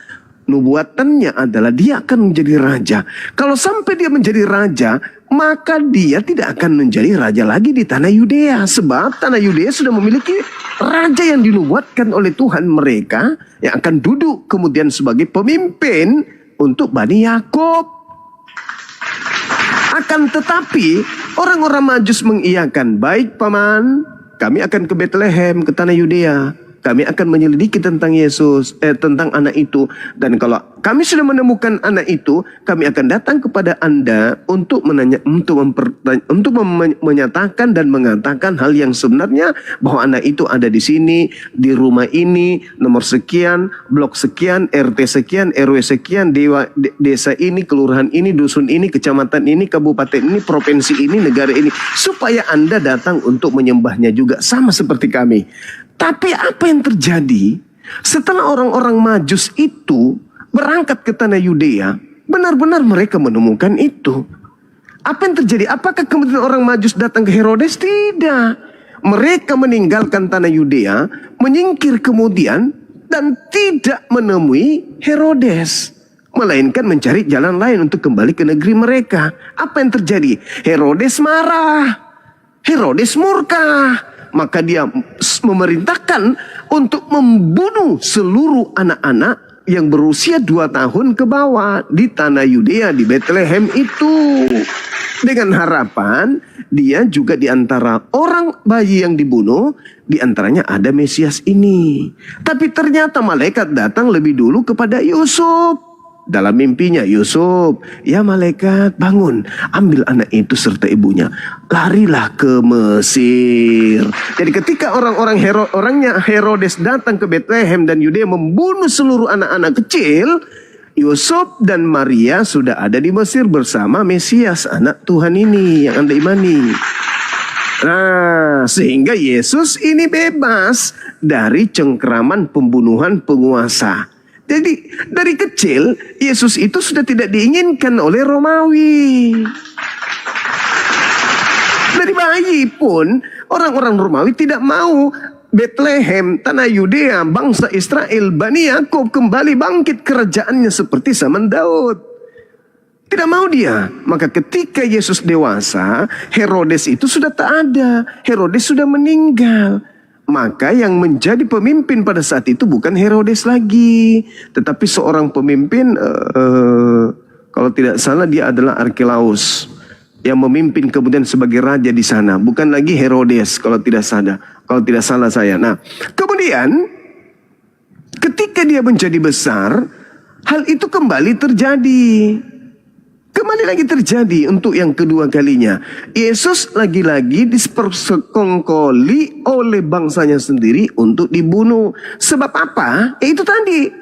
nubuatannya adalah dia akan menjadi raja. Kalau sampai dia menjadi raja, maka dia tidak akan menjadi raja lagi di tanah Yudea. Sebab tanah Yudea sudah memiliki raja yang dinubuatkan oleh Tuhan mereka, yang akan duduk kemudian sebagai pemimpin untuk Bani Yakub. Akan tetapi orang-orang Majus mengiyakan, baik paman, kami akan ke Bethlehem, ke tanah Yudea. Kami akan menyelidiki tentang Yesus, tentang anak itu. Dan kalau kami sudah menemukan anak itu, kami akan datang kepada Anda untuk menyatakan dan mengatakan hal yang sebenarnya, bahwa anak itu ada di sini, di rumah ini, nomor sekian, blok sekian, RT sekian, RW sekian, desa ini, kelurahan ini, dusun ini, kecamatan ini, kabupaten ini, provinsi ini, negara ini, supaya Anda datang untuk menyembahnya juga sama seperti kami. Tapi apa yang terjadi setelah orang-orang Majus itu berangkat ke tanah Yudea? Benar-benar mereka menemukan itu. Apa yang terjadi? Apakah kemudian orang Majus datang ke Herodes? Tidak. Mereka meninggalkan tanah Yudea, menyingkir kemudian dan tidak menemui Herodes, melainkan mencari jalan lain untuk kembali ke negeri mereka. Apa yang terjadi? Herodes marah. Herodes murka. Maka dia memerintahkan untuk membunuh seluruh anak-anak yang berusia 2 tahun ke bawah di tanah Yudea, di Bethlehem itu. Dengan harapan dia juga di antara orang bayi yang dibunuh, di antaranya ada Mesias ini. Tapi ternyata malaikat datang lebih dulu kepada Yusuf. Dalam mimpinya, Yusuf, ya malaikat, bangun, ambil anak itu serta ibunya, larilah ke Mesir. Jadi ketika orangnya Herodes datang ke Bethlehem dan Yudea membunuh seluruh anak-anak kecil, Yusuf dan Maria sudah ada di Mesir bersama Mesias, anak Tuhan ini yang Anda imani. Nah, sehingga Yesus ini bebas dari cengkeraman pembunuhan penguasa. Jadi dari kecil Yesus itu sudah tidak diinginkan oleh Romawi. Dari bayi pun orang-orang Romawi tidak mau Bethlehem, tanah Yudea, bangsa Israel, Bani Yakub kembali bangkit kerajaannya seperti zaman Daud. Tidak mau dia. Maka ketika Yesus dewasa, Herodes itu sudah tak ada. Herodes sudah meninggal. Maka yang menjadi pemimpin pada saat itu bukan Herodes lagi, tetapi seorang pemimpin, kalau tidak salah dia adalah Arkelaus, yang memimpin kemudian sebagai raja di sana. Bukan lagi Herodes kalau tidak salah saya. Nah, kemudian ketika dia menjadi besar, hal itu kembali terjadi. Kembali lagi terjadi untuk yang kedua kalinya. Yesus lagi-lagi dipersekongkoli oleh bangsanya sendiri untuk dibunuh. Sebab apa? Itu tadi.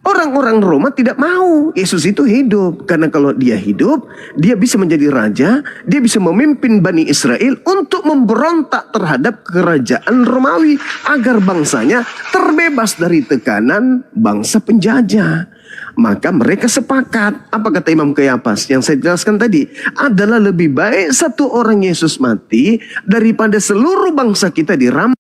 Orang-orang Roma tidak mau Yesus itu hidup. Karena kalau dia hidup, dia bisa menjadi raja, dia bisa memimpin Bani Israel untuk memberontak terhadap kerajaan Romawi. Agar bangsanya terbebas dari tekanan bangsa penjajah. Maka mereka sepakat. Apa kata Imam Kayafas yang saya jelaskan tadi? Adalah lebih baik satu orang Yesus mati daripada seluruh bangsa kita dirampas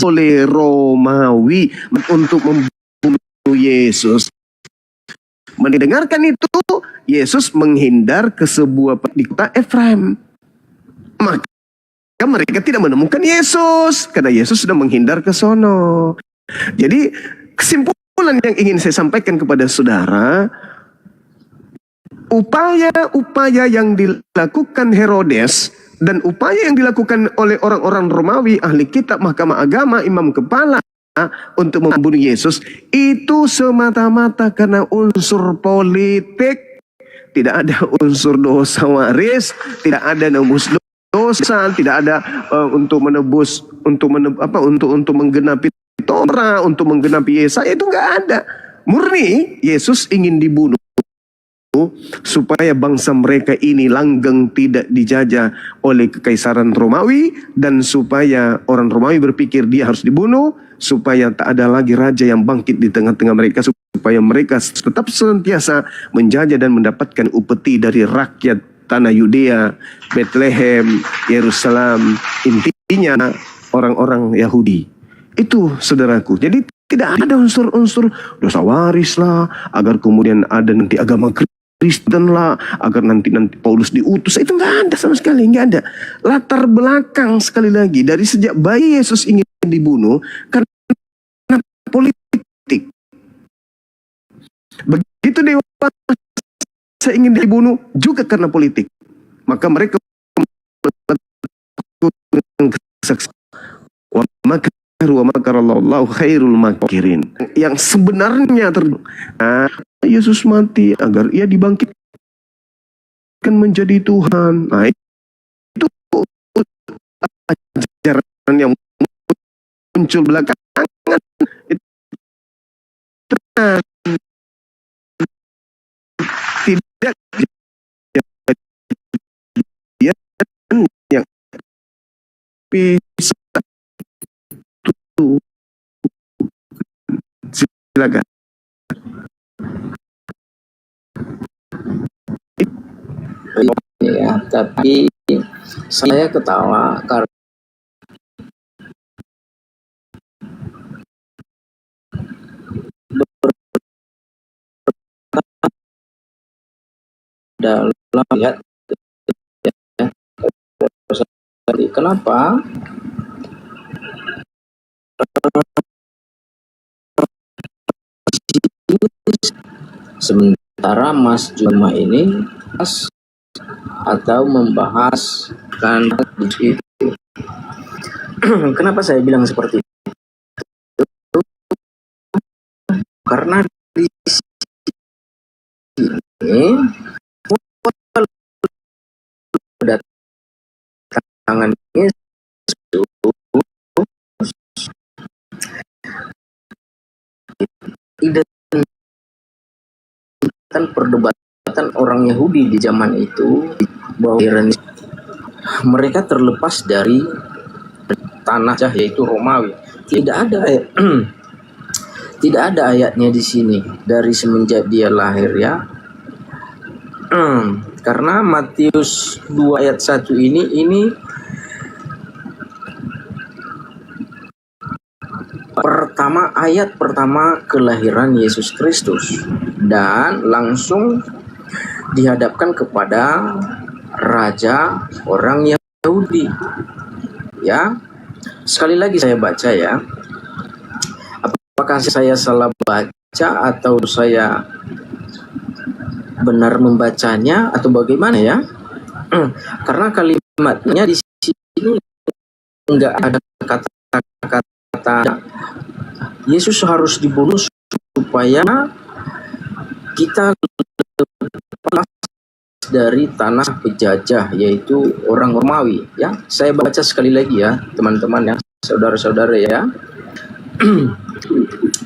oleh Romawi untuk membunuh Yesus. Mendengarkan itu, Yesus menghindar ke sebuah di kota Efraim. Maka mereka tidak menemukan Yesus karena Yesus sudah menghindar ke sono. Jadi kesimpulan yang ingin saya sampaikan kepada saudara, upaya-upaya yang dilakukan Herodes dan upaya yang dilakukan oleh orang-orang Romawi, ahli kitab, mahkamah agama, imam kepala untuk membunuh Yesus itu semata-mata karena unsur politik. Tidak ada unsur dosa waris, tidak ada nebus dosa, tidak ada untuk menebus, untuk menggenapi Torah, untuk menggenapi Yesaya, itu nggak ada. Murni Yesus ingin dibunuh supaya bangsa mereka ini langgeng tidak dijajah oleh kekaisaran Romawi, dan supaya orang Romawi berpikir dia harus dibunuh supaya tak ada lagi raja yang bangkit di tengah-tengah mereka, supaya mereka tetap senantiasa menjajah dan mendapatkan upeti dari rakyat tanah Yudea, Bethlehem, Yerusalem, intinya orang-orang Yahudi. Itu saudaraku. Jadi tidak ada unsur-unsur dosa waris lah, agar kemudian ada nanti agama Kristen lah, agar nanti Paulus diutus. Itu nggak ada sama sekali, nggak ada. Latar belakang sekali lagi dari sejak bayi Yesus ingin dibunuh karena politik. Begitu dewasa ingin dibunuh juga karena politik. Maka mereka wa makarallahu khairul makirin. Yang sebenarnya Yesus mati agar ia dibangkitkan menjadi Tuhan. Nah, itu ajaran yang muncul belakangan. Tidak yang bisa. Silakan. Ya, tapi saya ketawa karena dalam lihat kenapa sementara Mas Juma ini atau membahas kan di situ. Kenapa saya bilang seperti itu? Karena di sini kedatangan Yesus identikan perdebatan orang Yahudi di zaman itu bahwa mereka terlepas dari tanah yaitu Romawi. Tidak ada tidak ada ayatnya di sini dari semenjak dia lahir ya. Karena Matius 2 ayat 1 ini ayat pertama kelahiran Yesus Kristus, dan langsung dihadapkan kepada raja orang Yahudi. Ya. Sekali lagi saya baca ya. Apakah saya salah baca atau saya benar membacanya atau bagaimana ya? Karena kalimatnya di sini enggak ada kata-kata Yesus harus dibunuh supaya kita lepas dari tanah penjajah yaitu orang Romawi ya. Saya baca sekali lagi ya teman-teman ya, saudara-saudara ya.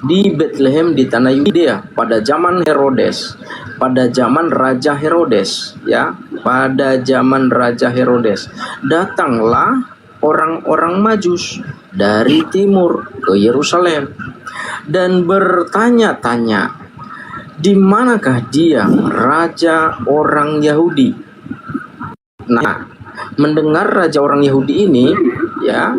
Di Bethlehem di tanah Yudea pada zaman Herodes, pada zaman Raja Herodes ya, pada zaman Raja Herodes datanglah orang-orang Majus dari timur ke Yerusalem dan bertanya-tanya, di manakah dia raja orang Yahudi? Nah, mendengar raja orang Yahudi ini ya,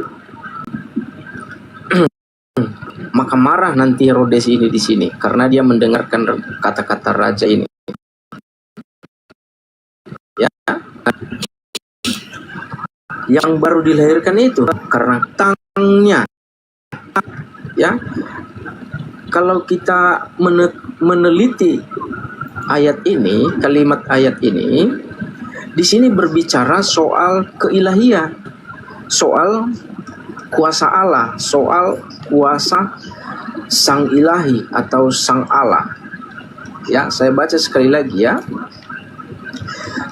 maka marah nanti Herodes ini di sini karena dia mendengarkan kata-kata raja ini. Ya. Yang baru dilahirkan itu karena tangnya. Ya. Kalau kita meneliti ayat ini, kalimat ayat ini, di sini berbicara soal keilahian, soal kuasa Allah, soal kuasa Sang Ilahi atau Sang Allah. Ya, saya baca sekali lagi ya.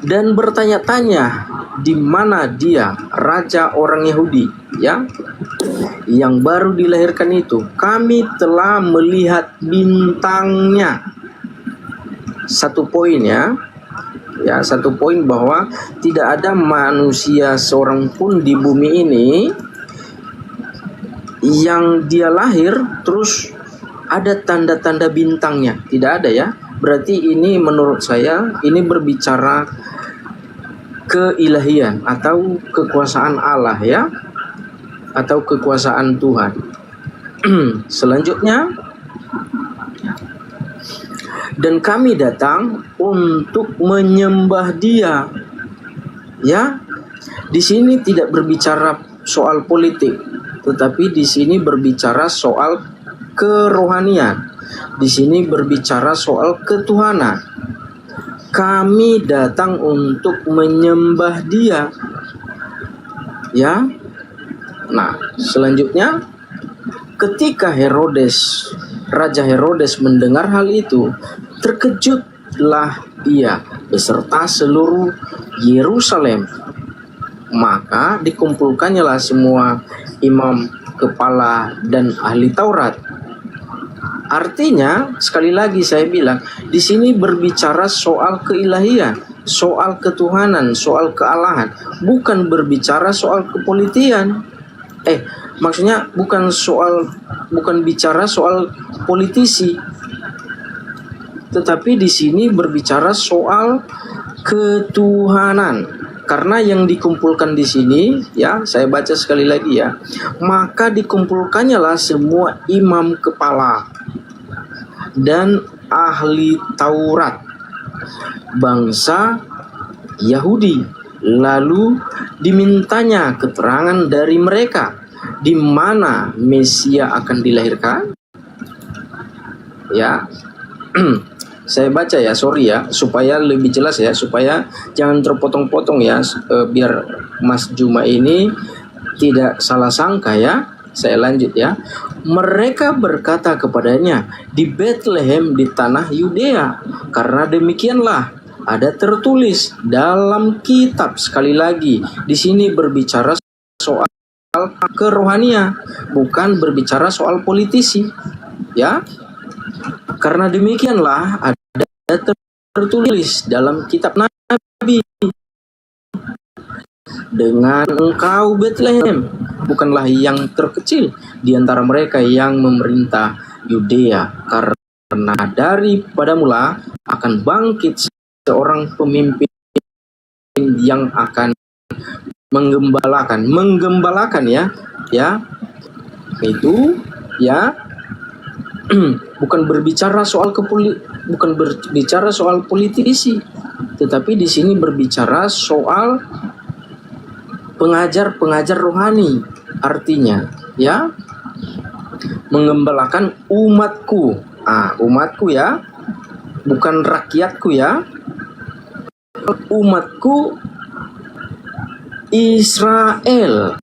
Dan bertanya-tanya, di mana dia raja orang Yahudi ya yang baru dilahirkan itu? Kami telah melihat bintangnya. Satu poin ya. Ya, satu poin bahwa tidak ada manusia seorang pun di bumi ini yang dia lahir terus ada tanda-tanda bintangnya. Tidak ada ya. Berarti ini menurut saya ini berbicara keilahian atau kekuasaan Allah ya, atau kekuasaan Tuhan. Selanjutnya, dan kami datang untuk menyembah Dia. Ya, di sini tidak berbicara soal politik, tetapi di sini berbicara soal kerohanian. Di sini berbicara soal ketuhanan. Kami datang untuk menyembah Dia. Ya. Nah, selanjutnya ketika Raja Herodes mendengar hal itu, terkejutlah ia beserta seluruh Yerusalem. Maka dikumpulkannyalah semua imam kepala dan ahli Taurat. Artinya, sekali lagi saya bilang, di sini berbicara soal keilahian, soal ketuhanan, soal kealahan, bukan berbicara soal kepolitian. Maksudnya bukan bicara soal politisi. Tetapi di sini berbicara soal ketuhanan. Karena yang dikumpulkan di sini, ya, saya baca sekali lagi ya. Maka dikumpulkannyalah semua imam kepala dan ahli Taurat bangsa Yahudi, lalu dimintanya keterangan dari mereka di mana Mesia akan dilahirkan. Ya. Saya baca ya, sorry ya, supaya lebih jelas ya, supaya jangan terpotong-potong ya, biar Mas Juma ini tidak salah sangka ya. Saya lanjut ya. Mereka berkata kepadanya, di Bethlehem di tanah Yudea, karena demikianlah ada tertulis dalam kitab. Sekali lagi, di sini berbicara soal kerohanian, bukan berbicara soal politisi, ya. Karena demikianlah ada tertulis dalam kitab Nabi dengan engkau Bethlehem bukanlah yang terkecil di antara mereka yang memerintah Yudea, karena daripada mula akan bangkit seorang pemimpin yang akan menggembalakan ya itu ya bukan berbicara soal politisi, tetapi di sini berbicara soal pengajar rohani, artinya ya menggembalakan umatku. Umatku ya, bukan rakyatku ya, umatku Israel.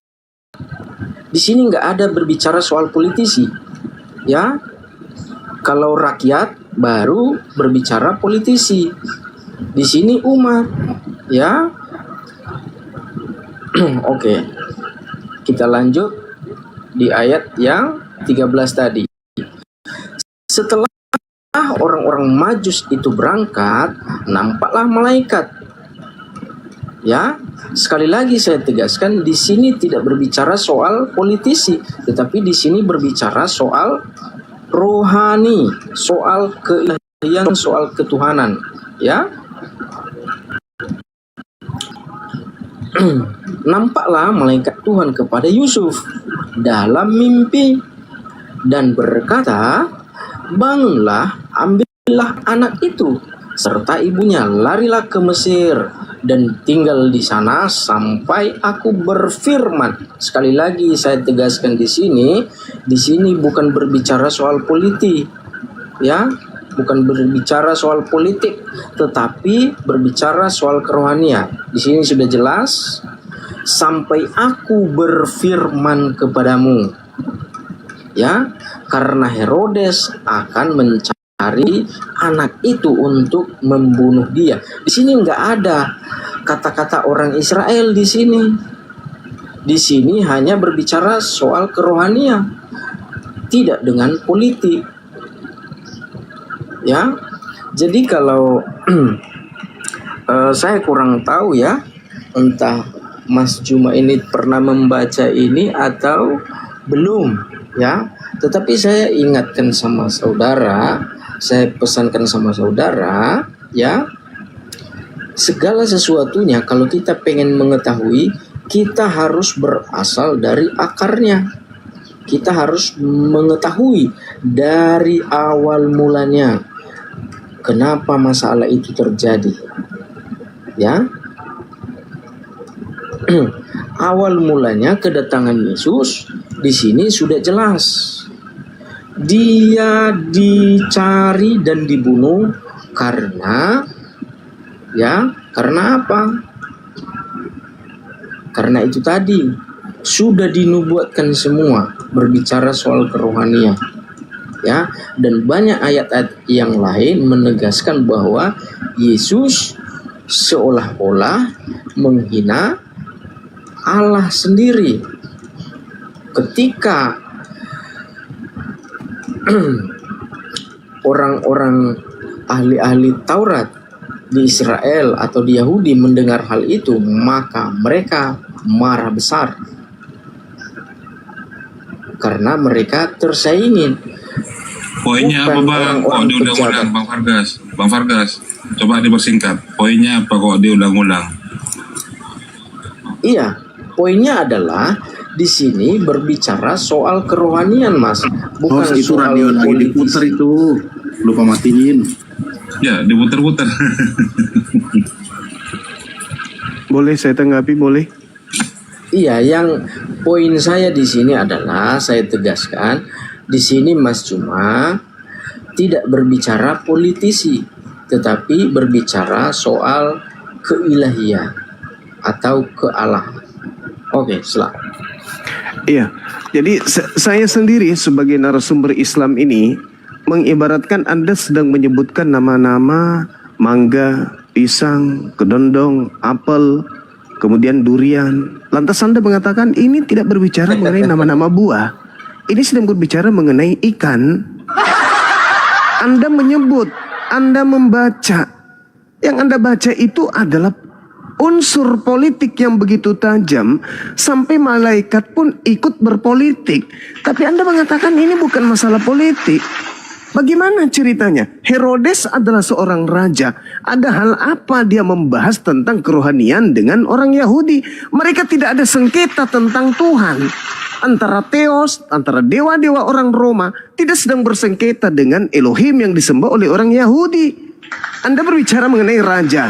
Di sini nggak ada berbicara soal politisi ya. Kalau rakyat baru berbicara politisi. Di sini umat ya. Oke. Kita lanjut di ayat yang 13 tadi. Setelah orang-orang Majus itu berangkat, nampaklah malaikat. Ya, sekali lagi saya tegaskan, di sini tidak berbicara soal politisi, tetapi di sini berbicara soal rohani, soal keilahian, soal ketuhanan, ya. Nampaklah malaikat Tuhan kepada Yusuf dalam mimpi dan berkata, bangunlah, ambillah anak itu serta ibunya, larilah ke Mesir dan tinggal di sana sampai aku berfirman. Sekali lagi saya tegaskan di sini bukan berbicara soal politik, ya, bukan berbicara soal politik, tetapi berbicara soal kerohanian. Di sini sudah jelas, sampai aku berfirman kepadamu, ya, karena Herodes akan mencari anak itu untuk membunuh dia. Di sini nggak ada kata-kata orang Israel di sini. Di sini hanya berbicara soal kerohanian, tidak dengan politik. Ya, jadi kalau saya kurang tahu ya, entah Mas Juma ini pernah membaca ini atau belum, ya. Tetapi saya ingatkan sama saudara, saya pesankan sama saudara, ya, segala sesuatunya kalau kita pengen mengetahui, kita harus berasal dari akarnya. Kita harus mengetahui dari awal mulanya kenapa masalah itu terjadi, ya. Awal mulanya kedatangan Yesus di sini sudah jelas. Dia dicari dan dibunuh karena apa? Karena itu tadi sudah dinubuatkan semua berbicara soal kerohanian. Ya, dan banyak ayat-ayat yang lain menegaskan bahwa Yesus seolah-olah menghina Allah sendiri ketika orang-orang ahli-ahli Taurat di Israel atau di Yahudi mendengar hal itu, maka mereka marah besar karena mereka tersaingin. Poinnya apa bang? Kok diulang-ulang Bang Fargas, coba dipersingkat. Poinnya apa kok diulang-ulang? Iya, poinnya adalah di sini berbicara soal kerohanian, Mas, bukan itu soal radio lagi politis. diputer itu, lupa matiin. Ya, diputer-puter. Boleh saya tanggapi, boleh? Iya, yang poin saya di sini adalah saya tegaskan di sini Mas Juma tidak berbicara politisi, tetapi berbicara soal keilahian atau kealahan. Oke, silakan. Iya, jadi saya sendiri sebagai narasumber Islam ini mengibaratkan Anda sedang menyebutkan nama-nama mangga, pisang, kedondong, apel, kemudian durian. Lantas Anda mengatakan ini tidak berbicara mengenai nama-nama buah. Ini sedang berbicara mengenai ikan. Anda menyebut, Anda membaca. Yang Anda baca itu adalah unsur politik yang begitu tajam sampai malaikat pun ikut berpolitik. Tapi Anda mengatakan ini bukan masalah politik. Bagaimana ceritanya? Herodes adalah seorang raja. Ada hal apa dia membahas tentang kerohanian dengan orang Yahudi? Mereka tidak ada sengketa tentang Tuhan. Antara Theos, antara dewa-dewa orang Roma, tidak sedang bersengketa dengan Elohim yang disembah oleh orang Yahudi. Anda berbicara mengenai raja.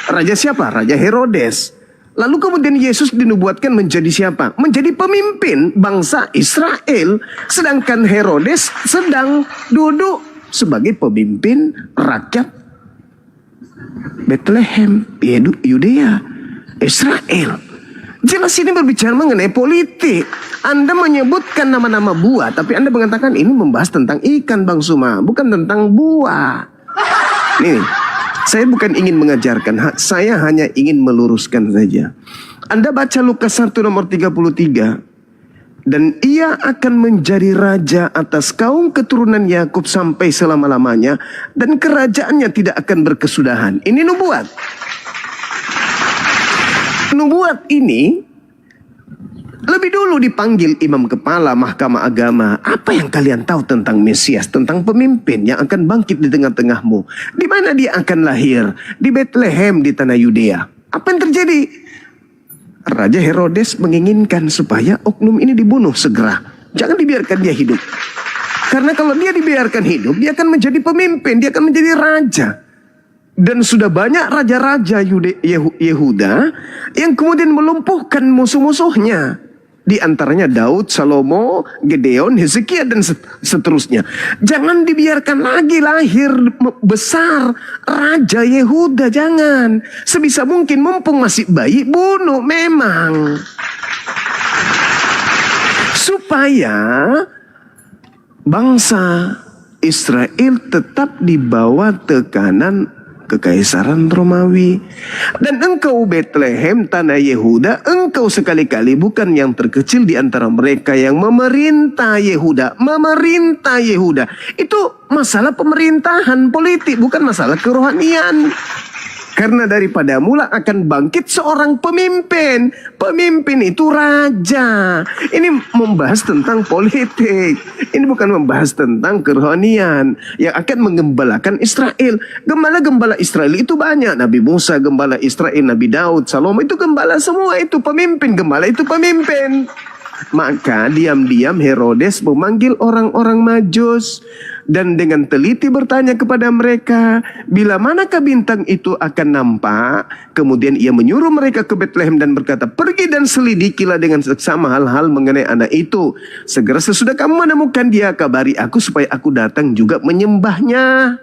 Raja siapa? Raja Herodes. Lalu kemudian Yesus dinubuatkan menjadi siapa? Menjadi pemimpin bangsa Israel. Sedangkan Herodes sedang duduk sebagai pemimpin rakyat Bethlehem, Yudea, Israel. Jelas ini berbicara mengenai politik. Anda menyebutkan nama-nama buah, tapi Anda mengatakan ini membahas tentang ikan, Bang Suma, bukan tentang buah. Nih, saya bukan ingin mengajarkan, saya hanya ingin meluruskan saja. Anda baca Lukas 1 nomor 33. Dan ia akan menjadi raja atas kaum keturunan Yakub sampai selama-lamanya. Dan kerajaannya tidak akan berkesudahan. Ini nubuat. Nubuat ini lebih dulu dipanggil imam kepala mahkamah agama. Apa yang kalian tahu tentang Mesias, tentang pemimpin yang akan bangkit di tengah-tengahmu? Di mana dia akan lahir? Di Bethlehem di tanah Yudea. Apa yang terjadi? Raja Herodes menginginkan supaya oknum ini dibunuh segera. Jangan dibiarkan dia hidup. Karena kalau dia dibiarkan hidup, dia akan menjadi pemimpin, dia akan menjadi raja. Dan sudah banyak raja-raja Yehuda yang kemudian melumpuhkan musuh-musuhnya. Di antaranya Daud, Salomo, Gedeon, Hezekia, dan seterusnya. Jangan dibiarkan lagi lahir besar Raja Yehuda, jangan. Sebisa mungkin mumpung masih bayi, bunuh memang. Supaya bangsa Israel tetap di bawah tekanan Kekaisaran Romawi. Dan engkau Bethlehem, tanah Yehuda, engkau sekali-kali bukan yang terkecil di antara mereka yang memerintah Yehuda. Memerintah Yehuda. Itu masalah pemerintahan politik, bukan masalah kerohanian. Karena daripada mula akan bangkit seorang pemimpin. Pemimpin itu raja. Ini membahas tentang politik. Ini bukan membahas tentang kerohanian yang akan menggembalakan Israel. Gembala-gembala Israel itu banyak. Nabi Musa gembala Israel, Nabi Daud, Salomo itu gembala semua. Itu pemimpin, gembala itu pemimpin. Maka diam-diam Herodes memanggil orang-orang Majus dan dengan teliti bertanya kepada mereka, bila manakah bintang itu akan nampak? Kemudian ia menyuruh mereka ke Bethlehem dan berkata, pergi dan selidikilah dengan seksama hal-hal mengenai anak itu. Segera sesudah kamu menemukan dia, kabari aku supaya aku datang juga menyembahnya.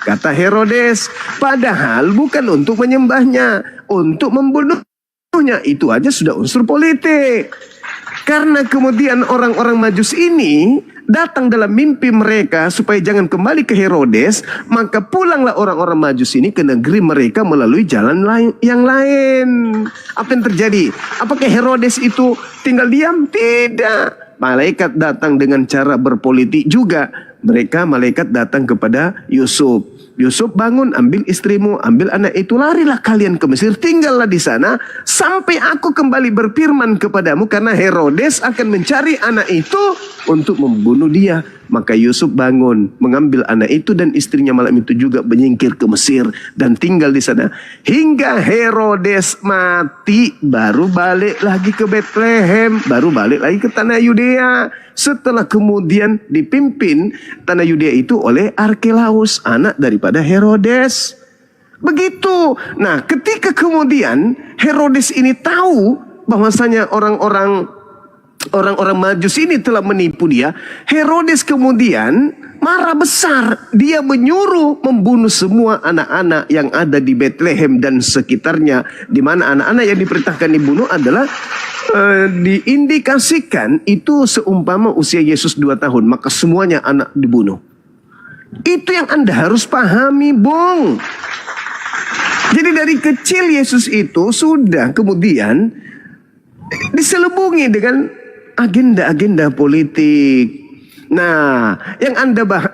Kata Herodes, padahal bukan untuk menyembahnya, untuk membunuhnya. Itu aja sudah unsur politik. Karena kemudian orang-orang Majus ini datang dalam mimpi mereka supaya jangan kembali ke Herodes, maka pulanglah orang-orang Majus ini ke negeri mereka melalui jalan yang lain. Apa yang terjadi? Apakah Herodes itu tinggal diam? Tidak. Malaikat datang dengan cara berpolitik juga. Malaikat datang kepada Yusuf. Yusuf, bangun, ambil istrimu, ambil anak itu, larilah kalian ke Mesir, tinggallah di sana sampai aku kembali berfirman kepadamu, karena Herodes akan mencari anak itu untuk membunuh dia. Maka Yusuf bangun, mengambil anak itu dan istrinya malam itu juga menyingkir ke Mesir dan tinggal di sana hingga Herodes mati. Baru balik lagi ke Bethlehem, baru balik lagi ke tanah Yudea. Setelah kemudian dipimpin tanah Yudea itu oleh Arkelaus, anak daripada Herodes. Begitu. Nah, ketika kemudian Herodes ini tahu bahwasanya orang-orang Majus ini telah menipu dia, Herodes kemudian marah besar. Dia menyuruh membunuh semua anak-anak yang ada di Bethlehem dan sekitarnya, di mana anak-anak yang diperintahkan dibunuh adalah diindikasikan itu seumpama usia Yesus 2 tahun, maka semuanya anak dibunuh. Itu yang Anda harus pahami, Bung. Jadi dari kecil Yesus itu sudah kemudian diselubungi dengan agenda-agenda politik. Nah,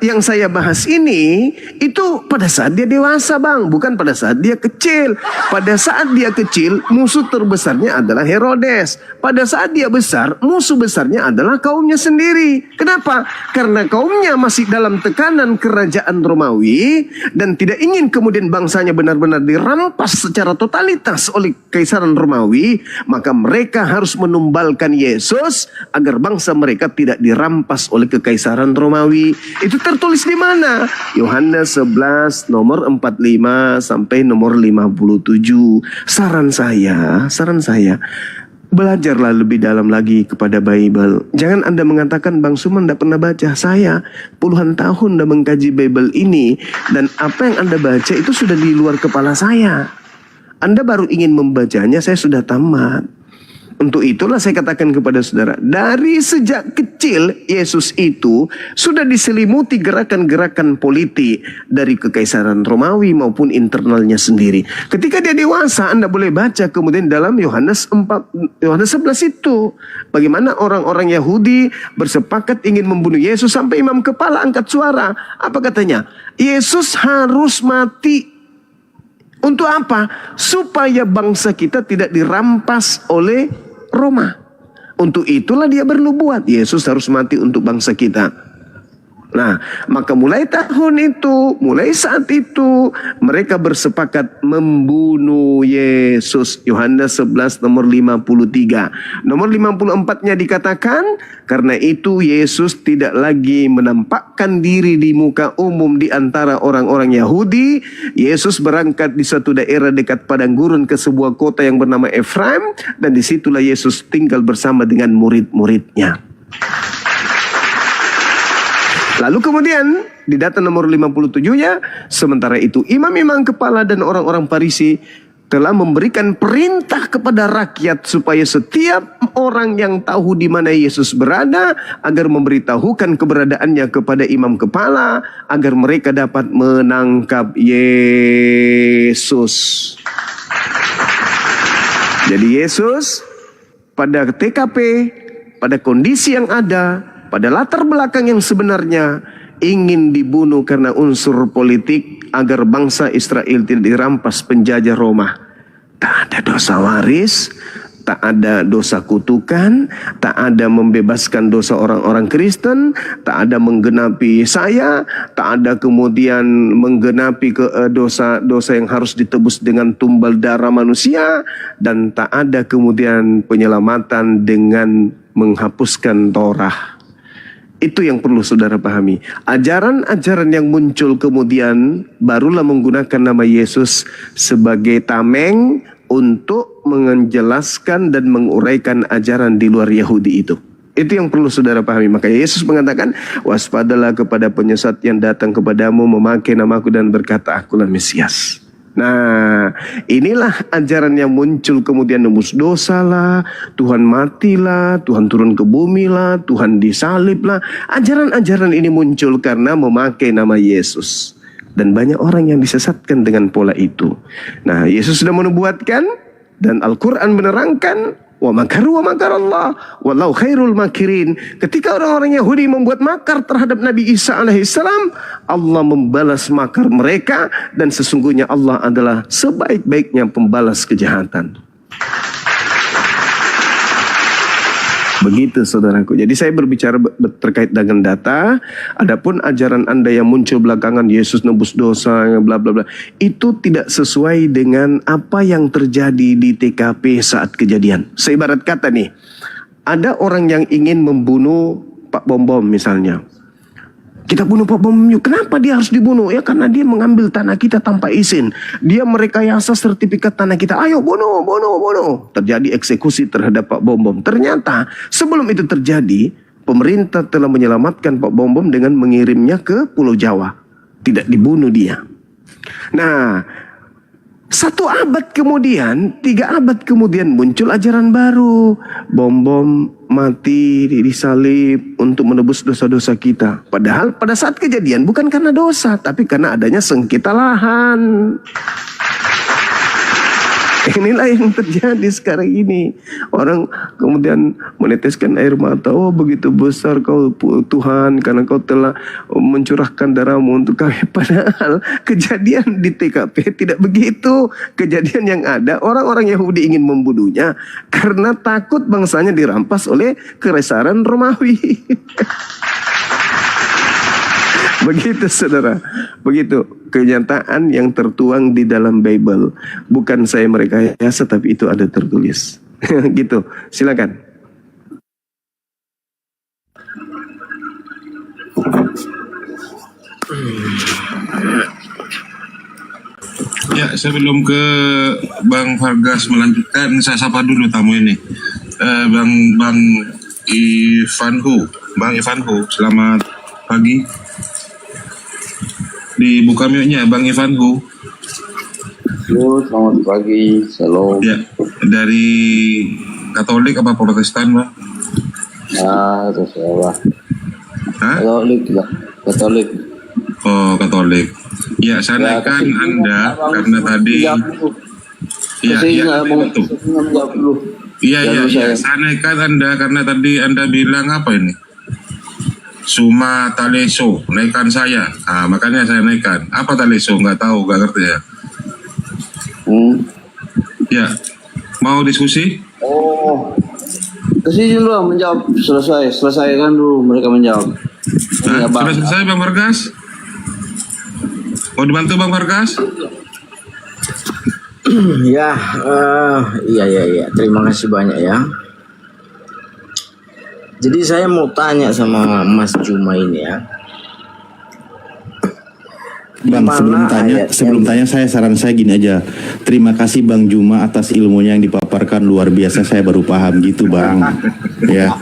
yang saya bahas ini itu pada saat dia dewasa, Bang, bukan pada saat dia kecil. Pada saat dia kecil, musuh terbesarnya adalah Herodes. Pada saat dia besar, musuh besarnya adalah kaumnya sendiri. Kenapa? Karena kaumnya masih dalam tekanan kerajaan Romawi dan tidak ingin kemudian bangsanya benar-benar dirampas secara totalitas oleh Kaisaran Romawi, maka mereka harus menumbalkan Yesus agar bangsa mereka tidak dirampas oleh Kekaisaran Romawi. Itu tertulis di mana? Yohanes 11 nomor 45 sampai nomor 57. Saran saya, belajarlah lebih dalam lagi kepada Bible. Jangan Anda mengatakan Bang Suman tidak pernah baca. Saya puluhan tahun dah mengkaji Bible ini, dan apa yang Anda baca itu sudah di luar kepala saya. Anda baru ingin membacanya, saya sudah tamat. Untuk itulah saya katakan kepada saudara, dari sejak kecil Yesus itu sudah diselimuti gerakan-gerakan politik dari Kekaisaran Romawi maupun internalnya sendiri. Ketika dia dewasa, Anda boleh baca kemudian dalam Yohanes 11 itu, bagaimana orang-orang Yahudi bersepakat ingin membunuh Yesus sampai imam kepala angkat suara. Apa katanya? Yesus harus mati. Untuk apa? Supaya bangsa kita tidak dirampas oleh Roma. Untuk itulah dia bernubuat, Yesus harus mati untuk bangsa kita. Nah, maka mulai saat itu mereka bersepakat membunuh Yesus. Yohanes 11 nomor 53. Nomor 54-nya dikatakan, karena itu Yesus tidak lagi menampakkan diri di muka umum di antara orang-orang Yahudi. Yesus berangkat di suatu daerah dekat padang gurun ke sebuah kota yang bernama Efraim, dan disitulah Yesus tinggal bersama dengan murid-muridnya. Lalu kemudian di data nomor 57-nya, sementara itu imam-imam kepala dan orang-orang Farisi telah memberikan perintah kepada rakyat supaya setiap orang yang tahu di mana Yesus berada agar memberitahukan keberadaannya kepada imam kepala agar mereka dapat menangkap Yesus. Jadi Yesus pada TKP, pada kondisi yang ada, pada latar belakang yang sebenarnya, ingin dibunuh karena unsur politik agar bangsa Israel tidak dirampas penjajah Roma. Tak ada dosa waris, tak ada dosa kutukan, tak ada membebaskan dosa orang-orang Kristen, tak ada menggenapi saya, tak ada kemudian menggenapi dosa-dosa yang harus ditebus dengan tumbal darah manusia, dan tak ada kemudian penyelamatan dengan menghapuskan Torah. Itu yang perlu saudara pahami. Ajaran-ajaran yang muncul kemudian barulah menggunakan nama Yesus sebagai tameng untuk menjelaskan dan menguraikan ajaran di luar Yahudi itu. Itu yang perlu saudara pahami. Maka Yesus mengatakan, waspadalah kepada penyesat yang datang kepadamu memakai namaku dan berkata, akulah Mesias. Nah, inilah ajaran yang muncul kemudian, nembus dosa lah, Tuhan matilah, Tuhan turun ke bumi lah, Tuhan disalib lah. Ajaran-ajaran ini muncul karena memakai nama Yesus. Dan banyak orang yang disesatkan dengan pola itu. Nah, Yesus sudah menubuatkan dan Al-Quran menerangkan, wa makaru wa makarallah wallahu khairul makirin. Ketika orang-orang Yahudi membuat makar terhadap Nabi Isa alaihissalam, Allah membalas makar mereka, dan sesungguhnya Allah adalah sebaik-baiknya pembalas kejahatan. Begitu saudaraku. Jadi saya berbicara terkait dengan data. Adapun ajaran Anda yang muncul belakangan, Yesus nebus dosa, bla bla bla, itu tidak sesuai dengan apa yang terjadi di TKP saat kejadian. Seibarat kata nih, ada orang yang ingin membunuh Pak Bom Bom misalnya. Kita bunuh Pak Bom yuk. Kenapa dia harus dibunuh? Ya karena dia mengambil tanah kita tanpa izin. Dia merekayasa sertifikat tanah kita. Ayo bunuh. Terjadi eksekusi terhadap Pak Bom Bom. Ternyata sebelum itu terjadi, pemerintah telah menyelamatkan Pak Bom Bom dengan mengirimnya ke Pulau Jawa. Tidak dibunuh dia. Nah, 1 abad kemudian, 3 abad kemudian muncul ajaran baru. Bom Bom mati disalib untuk menebus dosa-dosa kita. Padahal pada saat kejadian bukan karena dosa, tapi karena adanya sengketa lahan. Inilah yang terjadi sekarang ini. Orang kemudian meneteskan air mata. Oh, begitu besar kau Tuhan, karena kau telah mencurahkan darahmu untuk kami. Padahal kejadian di TKP tidak begitu. Kejadian yang ada, orang-orang Yahudi ingin membunuhnya karena takut bangsanya dirampas oleh Kekaisaran Romawi. Begitu saudara, begitu kenyataan yang tertuang di dalam Bible. Bukan saya merekayasa, tapi itu ada tertulis. Gitu, silakan. Ya, sebelum ke Bang Vargas melanjutkan, saya sapa dulu tamu ini. Bang Ivanhu. Bang Ivanhu, selamat pagi. Dibuka mute-nya Bang Ivanhu. Halo, selamat pagi. Shalom. Ya, dari Katolik apa Protestan, Bang? Terserah. Hah? Katolik lah. Katolik. Oh, Katolik. Ya, saya naikkan Anda karena tadi. Iya, betul. Iya, saya naikkan Anda karena tadi Anda bilang apa ini? Suma taleso, naikkan saya. Makanya saya naikkan. Apa taleso? Nggak tahu, nggak ngerti ya. Ya, mau diskusi? Oh, kesini dulu menjawab. Selesaikan dulu mereka menjawab. Sudah selesai Bang Vargas? Mau dibantu Bang Vargas? Ya, iya. Terima kasih banyak ya. Jadi saya mau tanya sama Mas Juma ini ya. Bang, Dimana sebelum tanya saran saya gini aja. Terima kasih Bang Juma atas ilmunya yang dipaparkan, luar biasa, saya baru paham gitu Bang. Ya.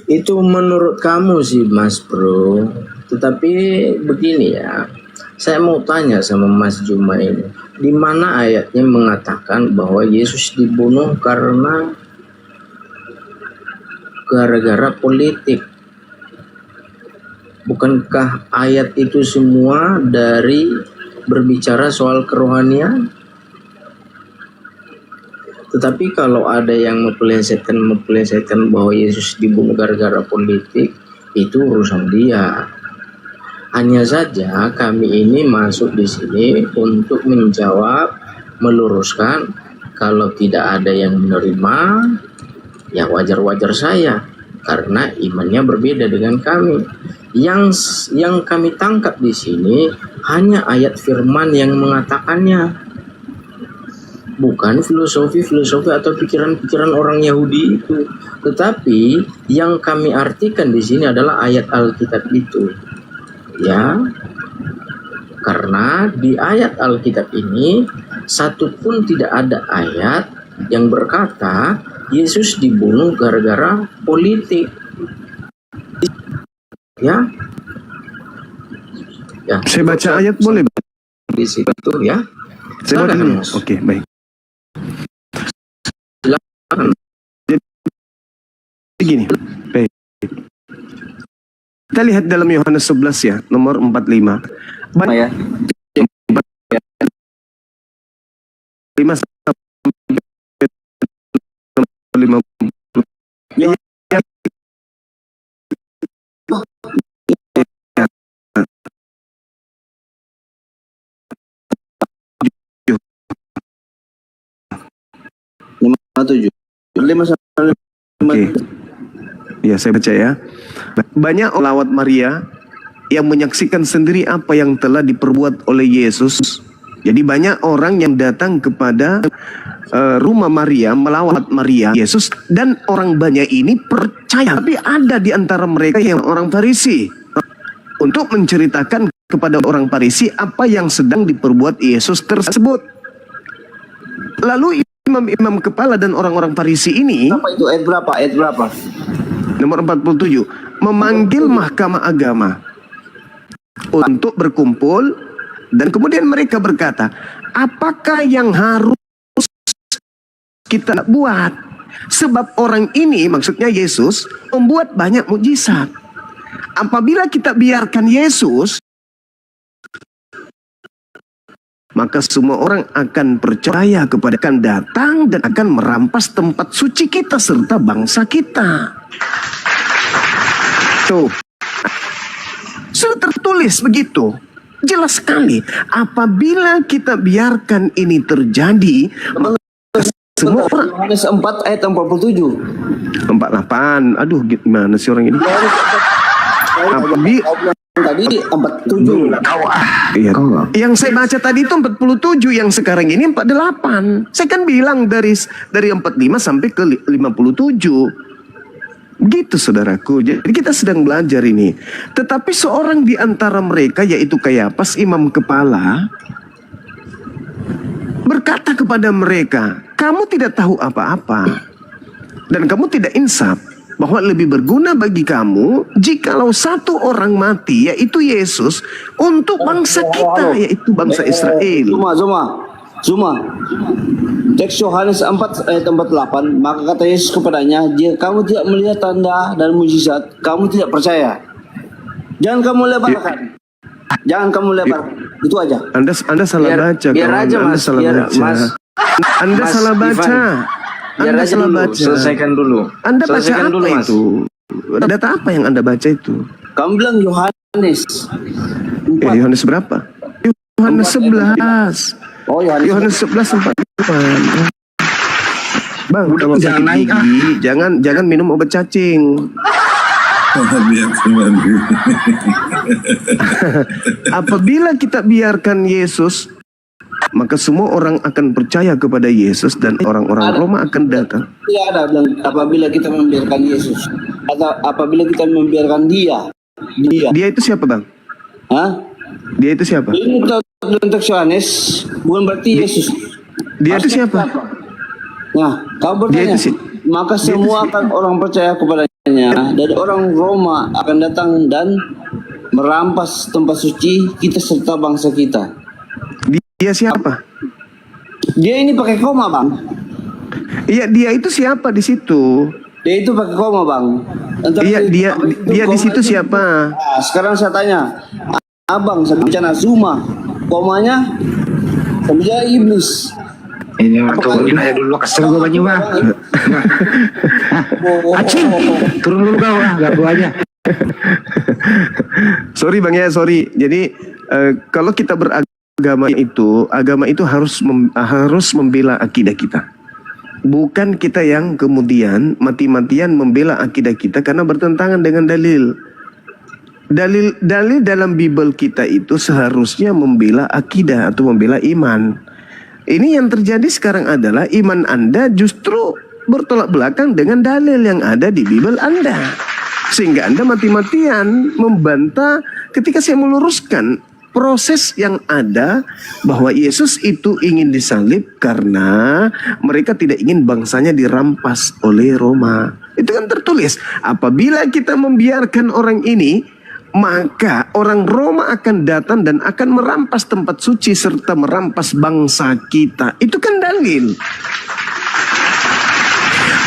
Itu menurut kamu sih Mas Bro. Tetapi begini ya, saya mau tanya sama Mas Juma ini, di mana ayatnya mengatakan bahwa Yesus dibunuh karena gara-gara politik? Bukankah ayat itu semua dari berbicara soal kerohanian? Tetapi kalau ada yang mempelesetkan bahwa Yesus dibunuh gara-gara politik, itu urusan dia. Hanya saja kami ini masuk di sini untuk menjawab, meluruskan. Kalau tidak ada yang menerima, ya wajar-wajar saya, karena imannya berbeda dengan kami. Yang kami tangkap di sini hanya ayat firman yang mengatakannya, bukan filosofi atau pikiran-pikiran orang Yahudi itu. Tetapi yang kami artikan di sini adalah ayat Alkitab itu. Ya, karena di ayat Alkitab ini satupun tidak ada ayat yang berkata Yesus dibunuh gara-gara politik. Ya, Saya baca ayat boleh? di situ ya. Saya baca dulu. Mas. Oke, baik. Silakan. Begini, baik. Kita lihat dalam Yohanes 11 ya, nomor 45. Ya. 5 57. 5 Oke. Ya, saya baca ya. Banyak lawat Maria yang menyaksikan sendiri apa yang telah diperbuat oleh Yesus. Jadi banyak orang yang datang kepada rumah Maria, melawat Maria, Yesus, dan orang banyak ini percaya. Tapi ada di antara mereka yang orang Farisi untuk menceritakan kepada orang Farisi apa yang sedang diperbuat Yesus tersebut. Lalu imam-imam kepala dan orang-orang Farisi ini, Apa itu ayat berapa? Ayat berapa? nomor 47, memanggil mahkamah agama untuk berkumpul, dan kemudian mereka berkata, apakah yang harus kita buat? Sebab orang ini, maksudnya Yesus, membuat banyak mukjizat. Apabila kita biarkan Yesus maka semua orang akan percaya kepada, akan datang dan akan merampas tempat suci kita serta bangsa kita. Tuh, sudah tertulis begitu, jelas sekali. Apabila kita biarkan ini terjadi, maka semua orang. Yohanes 4 ayat 47. 48. Aduh, gimana sih orang ini? Tadi 47. Iya. Yang saya baca tadi itu 47, yang sekarang ini 48. Saya kan bilang dari 45 sampai ke 57. Begitu saudaraku. Jadi kita sedang belajar ini. Tetapi seorang di antara mereka, yaitu Kayafas, imam kepala, berkata kepada mereka, kamu tidak tahu apa-apa dan kamu tidak insaf bahwa lebih berguna bagi kamu jikalau satu orang mati, yaitu Yesus, untuk bangsa kita, yaitu bangsa Israel. Zuma. Teks Yohanes 4 ayat 48, maka kata Yesus kepadanya, jika kamu tidak melihat tanda dan mujizat, kamu tidak percaya. Jangan kamu lebarkan. Jangan kamu lebarkan. Itu aja. Anda salah baca. Biar kawan. aja Anda Mas, salah biar baca. Mas. Anda Mas salah baca. Ivan. Biar Anda aja salah dulu, baca. selesaikan dulu. Anda baca Selesaikan apa dulu, Mas. itu? Data apa yang Anda baca itu? Kamu bilang Yohanes 4. Yohanes berapa? Yohanes 11. Oh, Yohanes 11 48. Bang, kalau sakit gigi, jangan minum obat cacing. Biar kembali. Apabila kita biarkan Yesus, maka semua orang akan percaya kepada Yesus dan orang-orang Roma akan datang. Tidak ada bilang apabila kita membiarkan Yesus atau apabila kita membiarkan dia. Dia itu siapa, Bang? Hah? Dia itu siapa? Ini dalam teks Yohanes bukan berarti Yesus. Dia itu siapa? Nah, kau Dia bertanya, itu maka semua akan orang percaya kepadanya dan orang Roma akan datang dan merampas tempat suci kita serta bangsa kita. Dia siapa? Dia ini pakai koma, Bang. Iya, dia itu siapa di situ? Dia itu pakai koma, Bang. Iya, dia di situ siapa? Nah, sekarang saya tanya, Abang saya bicara Zuma, komanya saya bicara iblis. Ini turunin aja dulu, kesel gue banyak mah. Acing, turun dulu kau, gak aja. Sorry Bang ya, sorry. Jadi kalau kita beragama itu harus membela akidah kita. Bukan kita yang kemudian mati-matian membela akidah kita karena bertentangan dengan dalil. Dalil dalam Bible kita itu seharusnya membela akidah atau membela iman. Ini yang terjadi sekarang adalah iman Anda justru bertolak belakang dengan dalil yang ada di Bible Anda. Sehingga Anda mati-matian membantah ketika saya meluruskan proses yang ada bahwa Yesus itu ingin disalib karena mereka tidak ingin bangsanya dirampas oleh Roma. Itu kan tertulis. Apabila kita membiarkan orang ini, maka orang Roma akan datang dan akan merampas tempat suci serta merampas bangsa kita. Itu kan dalil.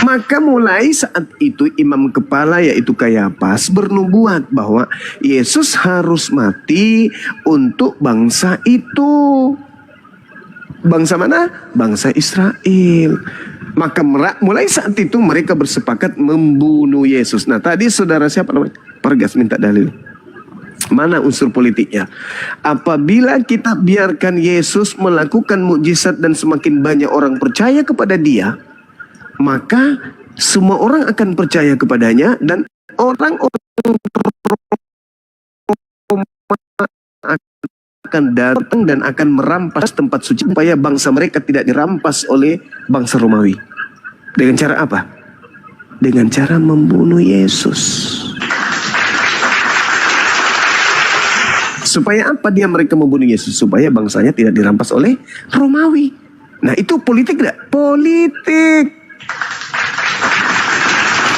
Maka mulai saat itu imam kepala yaitu Kayafas bernubuat bahwa Yesus harus mati untuk bangsa itu. Bangsa mana? Bangsa Israel. Maka mulai saat itu mereka bersepakat membunuh Yesus. Nah tadi saudara siapa namanya? Pargas minta dalil. Mana unsur politiknya? Apabila kita biarkan Yesus melakukan mukjizat dan semakin banyak orang percaya kepada dia, maka semua orang akan percaya kepadanya dan orang-orang akan datang dan akan merampas tempat suci supaya bangsa mereka tidak dirampas oleh bangsa Romawi. Dengan cara apa? Dengan cara membunuh Yesus. Supaya apa mereka membunuh Yesus? Supaya bangsanya tidak dirampas oleh Romawi. Nah itu politik tidak? Politik.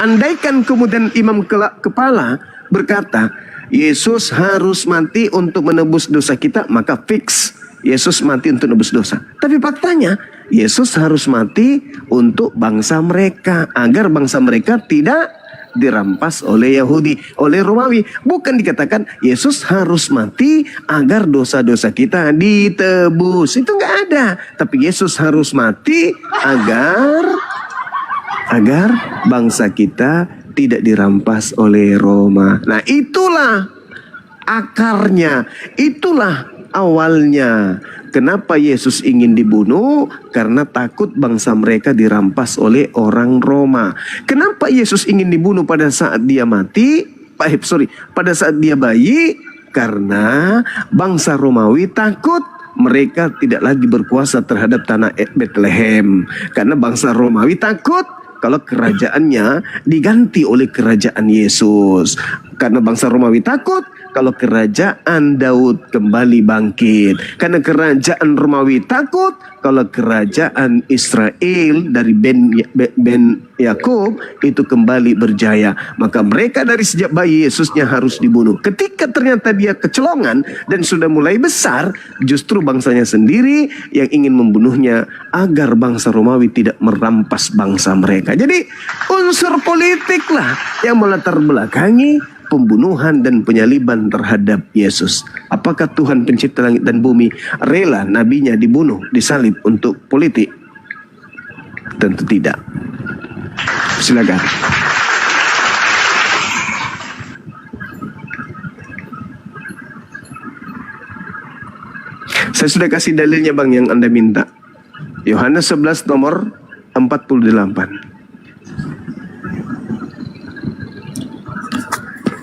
Andaikan kemudian imam kepala berkata, Yesus harus mati untuk menebus dosa kita, maka fix Yesus mati untuk menebus dosa. Tapi faktanya, Yesus harus mati untuk bangsa mereka, agar bangsa mereka tidak dirampas oleh Yahudi, oleh Romawi. Bukan dikatakan Yesus harus mati agar dosa-dosa kita ditebus. Itu nggak ada. Tapi Yesus harus mati agar bangsa kita tidak dirampas oleh Roma. Nah, itulah akarnya, itulah awalnya. Kenapa Yesus ingin dibunuh? Karena takut bangsa mereka dirampas oleh orang Roma. Kenapa Yesus ingin dibunuh pada saat dia mati? Pada saat dia bayi? Karena bangsa Romawi takut mereka tidak lagi berkuasa terhadap tanah Bethlehem. Karena bangsa Romawi takut kalau kerajaannya diganti oleh kerajaan Yesus. Karena bangsa Romawi takut kalau kerajaan Daud kembali bangkit. Karena kerajaan Romawi takut kalau kerajaan Israel dari Ben Yakub itu kembali berjaya. Maka mereka dari sejak bayi Yesusnya harus dibunuh. Ketika ternyata dia kecolongan dan sudah mulai besar, justru bangsanya sendiri yang ingin membunuhnya agar bangsa Romawi tidak merampas bangsa mereka. Jadi unsur politik lah yang melatar belakangi pembunuhan dan penyaliban terhadap Yesus. Apakah Tuhan pencipta langit dan bumi rela nabinya dibunuh, disalib untuk politik? Tentu tidak. Silakan. Saya sudah kasih dalilnya Bang yang Anda minta. Yohanes 11 nomor 48.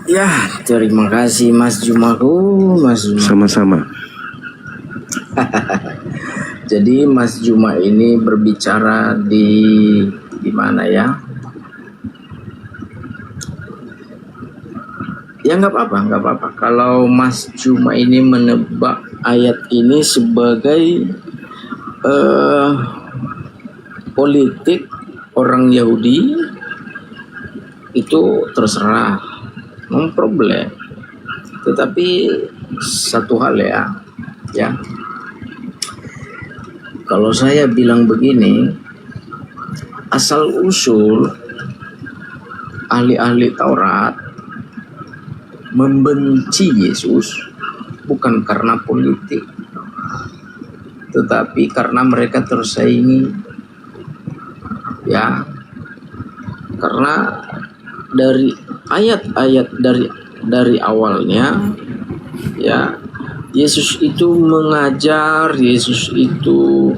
Ya, terima kasih Mas Jumaku, Mas Juma. Sama-sama. Jadi Mas Juma ini berbicara di mana ya? Ya nggak apa-apa. Kalau Mas Juma ini menebak ayat ini sebagai politik orang Yahudi, itu terserah. No problem. Tetapi satu hal ya. Kalau saya bilang begini, asal usul ahli-ahli Taurat membenci Yesus bukan karena politik, tetapi karena mereka tersaingi. Ya. Karena dari ayat-ayat dari awalnya ya, Yesus itu mengajar, Yesus itu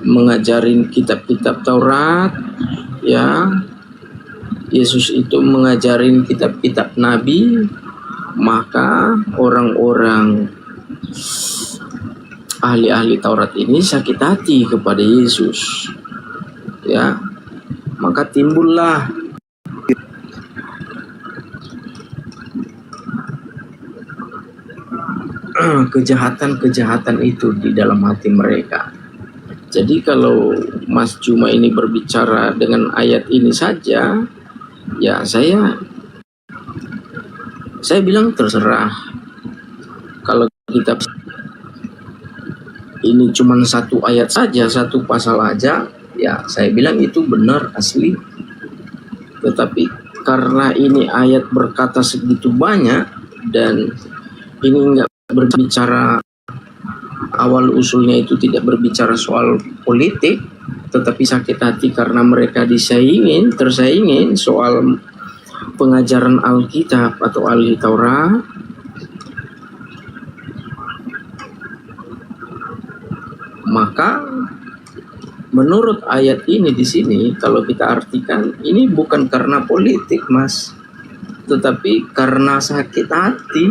mengajarin kitab-kitab Taurat ya, Yesus itu mengajarin kitab-kitab Nabi. Maka orang-orang ahli-ahli Taurat ini sakit hati kepada Yesus ya, maka timbullah kejahatan-kejahatan itu di dalam hati mereka. Jadi kalau Mas Juma ini berbicara dengan ayat ini saja, ya saya bilang terserah. Kalau kita ini cuma satu ayat saja, satu pasal aja, ya saya bilang itu benar asli. Tetapi karena ini ayat berkata segitu banyak dan ini enggak berbicara, awal usulnya itu tidak berbicara soal politik, tetapi sakit hati karena mereka tersaingin soal pengajaran Alkitab atau ahli Taurat. Maka menurut ayat ini di sini, kalau kita artikan, ini bukan karena politik, Mas, tetapi karena sakit hati.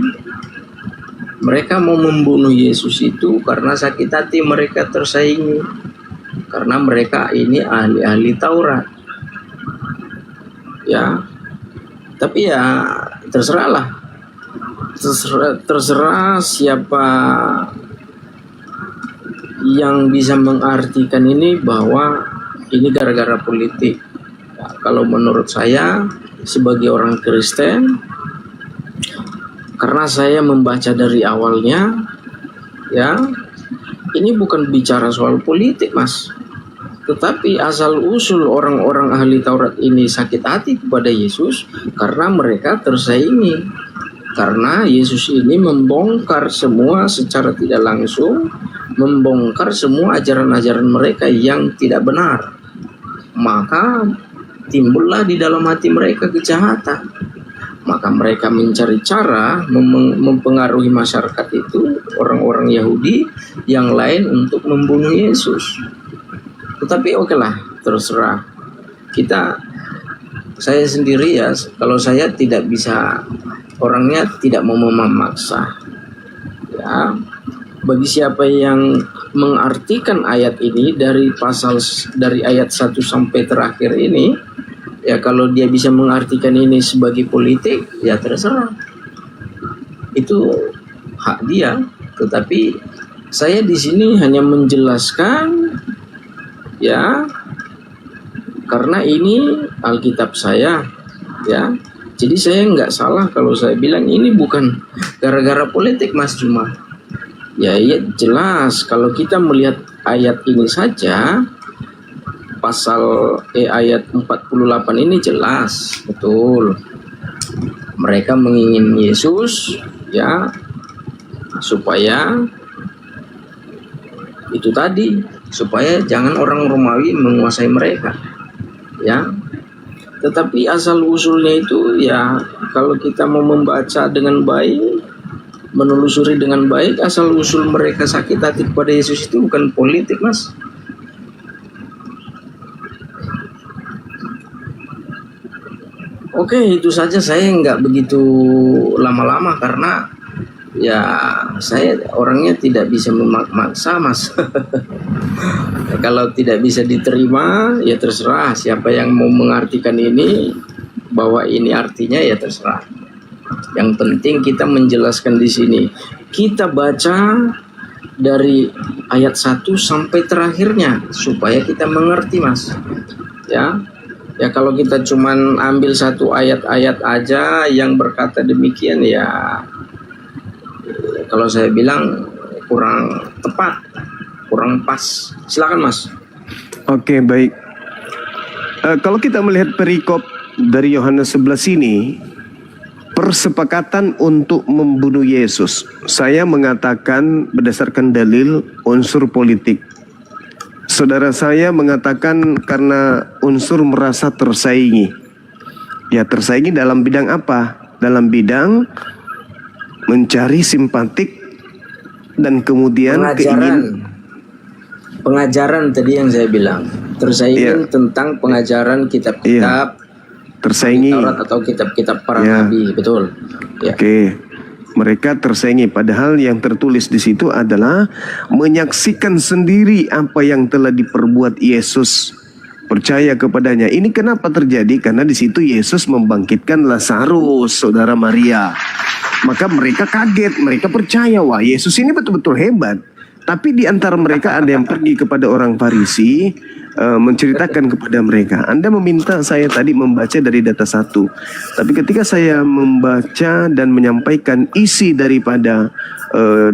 Mereka mau membunuh Yesus itu karena sakit hati mereka tersaingi, karena mereka ini ahli-ahli Taurat. Ya, tapi ya terserah siapa yang bisa mengartikan ini bahwa ini gara-gara politik. Ya, kalau menurut saya sebagai orang Kristen, karena saya membaca dari awalnya, ya, ini bukan bicara soal politik, Mas, Tetapi asal-usul orang-orang ahli Taurat ini sakit hati kepada Yesus karena mereka tersaingi. Karena Yesus ini membongkar semua secara tidak langsung, membongkar semua ajaran-ajaran mereka yang tidak benar. Maka timbullah di dalam hati mereka kejahatan. Maka mereka mencari cara mempengaruhi masyarakat itu, orang-orang Yahudi yang lain, untuk membunuh Yesus. Tetapi oke lah, terserah. Saya sendiri ya, kalau saya tidak bisa, orangnya tidak mau memaksa. Ya, bagi siapa yang mengartikan ayat ini dari ayat 1 sampai terakhir ini, ya kalau dia bisa mengartikan ini sebagai politik, ya terserah. Itu hak dia. Tetapi saya di sini hanya menjelaskan, ya, karena ini Alkitab saya, ya. Jadi saya nggak salah kalau saya bilang ini bukan gara-gara politik, Mas Juma. Ya, jelas kalau kita melihat ayat ini saja, ayat 48 ini jelas, betul. Mereka menginginkan Yesus, ya, supaya itu tadi, supaya jangan orang Romawi menguasai mereka, ya. Tetapi asal usulnya itu, ya, kalau kita mau membaca dengan baik, menelusuri dengan baik, asal usul mereka sakit hati kepada Yesus itu bukan politik, Mas. Oke, itu saja. Saya nggak begitu lama-lama karena ya saya orangnya tidak bisa memaksa, Mas. Kalau tidak bisa diterima, ya terserah. Siapa yang mau mengartikan ini, bahwa ini artinya, ya terserah. Yang penting kita menjelaskan di sini. Kita baca dari ayat 1 sampai terakhirnya supaya kita mengerti, Mas. Ya. Ya kalau kita cuman ambil satu ayat-ayat aja yang berkata demikian, ya kalau saya bilang kurang tepat, kurang pas. Silakan, Mas. Oke, baik. Kalau kita melihat perikop dari Yohanes 11 ini, persepakatan untuk membunuh Yesus, saya mengatakan berdasarkan dalil unsur politik. Saudara saya mengatakan karena unsur merasa tersaingi. Ya, tersaingi dalam bidang apa? Dalam bidang mencari simpatik dan kemudian pengajaran tadi yang saya bilang. Tersaingi tentang pengajaran kitab-kitab tersaingi Taurat atau kitab-kitab para nabi, betul. Ya. Oke. Mereka tersaingi, padahal yang tertulis di situ adalah menyaksikan sendiri apa yang telah diperbuat Yesus, percaya kepadanya. Ini kenapa terjadi? Karena di situ Yesus membangkitkan Lazarus, saudara Maria. Maka mereka kaget, mereka percaya, wah Yesus ini betul-betul hebat. Tapi di antara mereka ada yang pergi kepada orang Farisi, menceritakan kepada mereka. Anda meminta saya tadi membaca dari data 1. Tapi ketika saya membaca dan menyampaikan isi daripada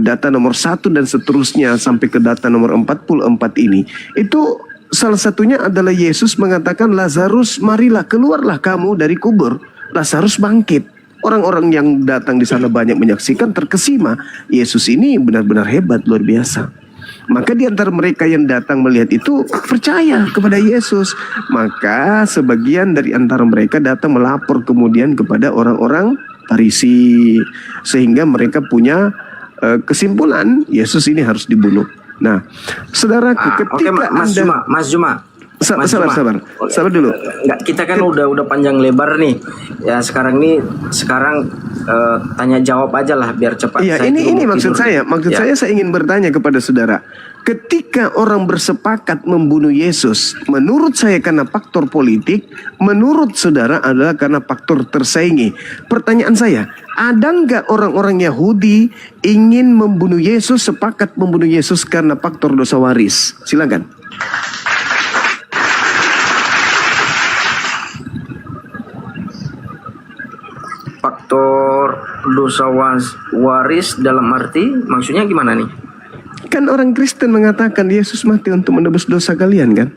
data nomor 1 dan seterusnya sampai ke data nomor 44 ini, itu salah satunya adalah Yesus mengatakan, Lazarus, marilah, keluarlah kamu dari kubur. Lazarus bangkit. Orang-orang yang datang di sana banyak menyaksikan, terkesima. Yesus ini benar-benar hebat, luar biasa. Maka di antara mereka yang datang melihat itu percaya kepada Yesus. Maka sebagian dari antara mereka datang melapor kemudian kepada orang-orang Farisi, sehingga mereka punya kesimpulan Yesus ini harus dibunuh. Nah, saudaraku, ketika Mas Juma, sabar dulu. Enggak, kita kan udah panjang lebar nih. Ya sekarang tanya jawab aja lah biar cepat. Iya, ini maksud saya. Saya ingin bertanya kepada saudara. Ketika orang bersepakat membunuh Yesus, menurut saya karena faktor politik, menurut saudara adalah karena faktor tersaingi. Pertanyaan saya, ada nggak orang-orang Yahudi ingin membunuh Yesus, sepakat membunuh Yesus karena faktor dosa waris? Silakan. Faktor dosa waris dalam arti maksudnya gimana nih? Kan orang Kristen mengatakan Yesus mati untuk menebus dosa kalian, kan?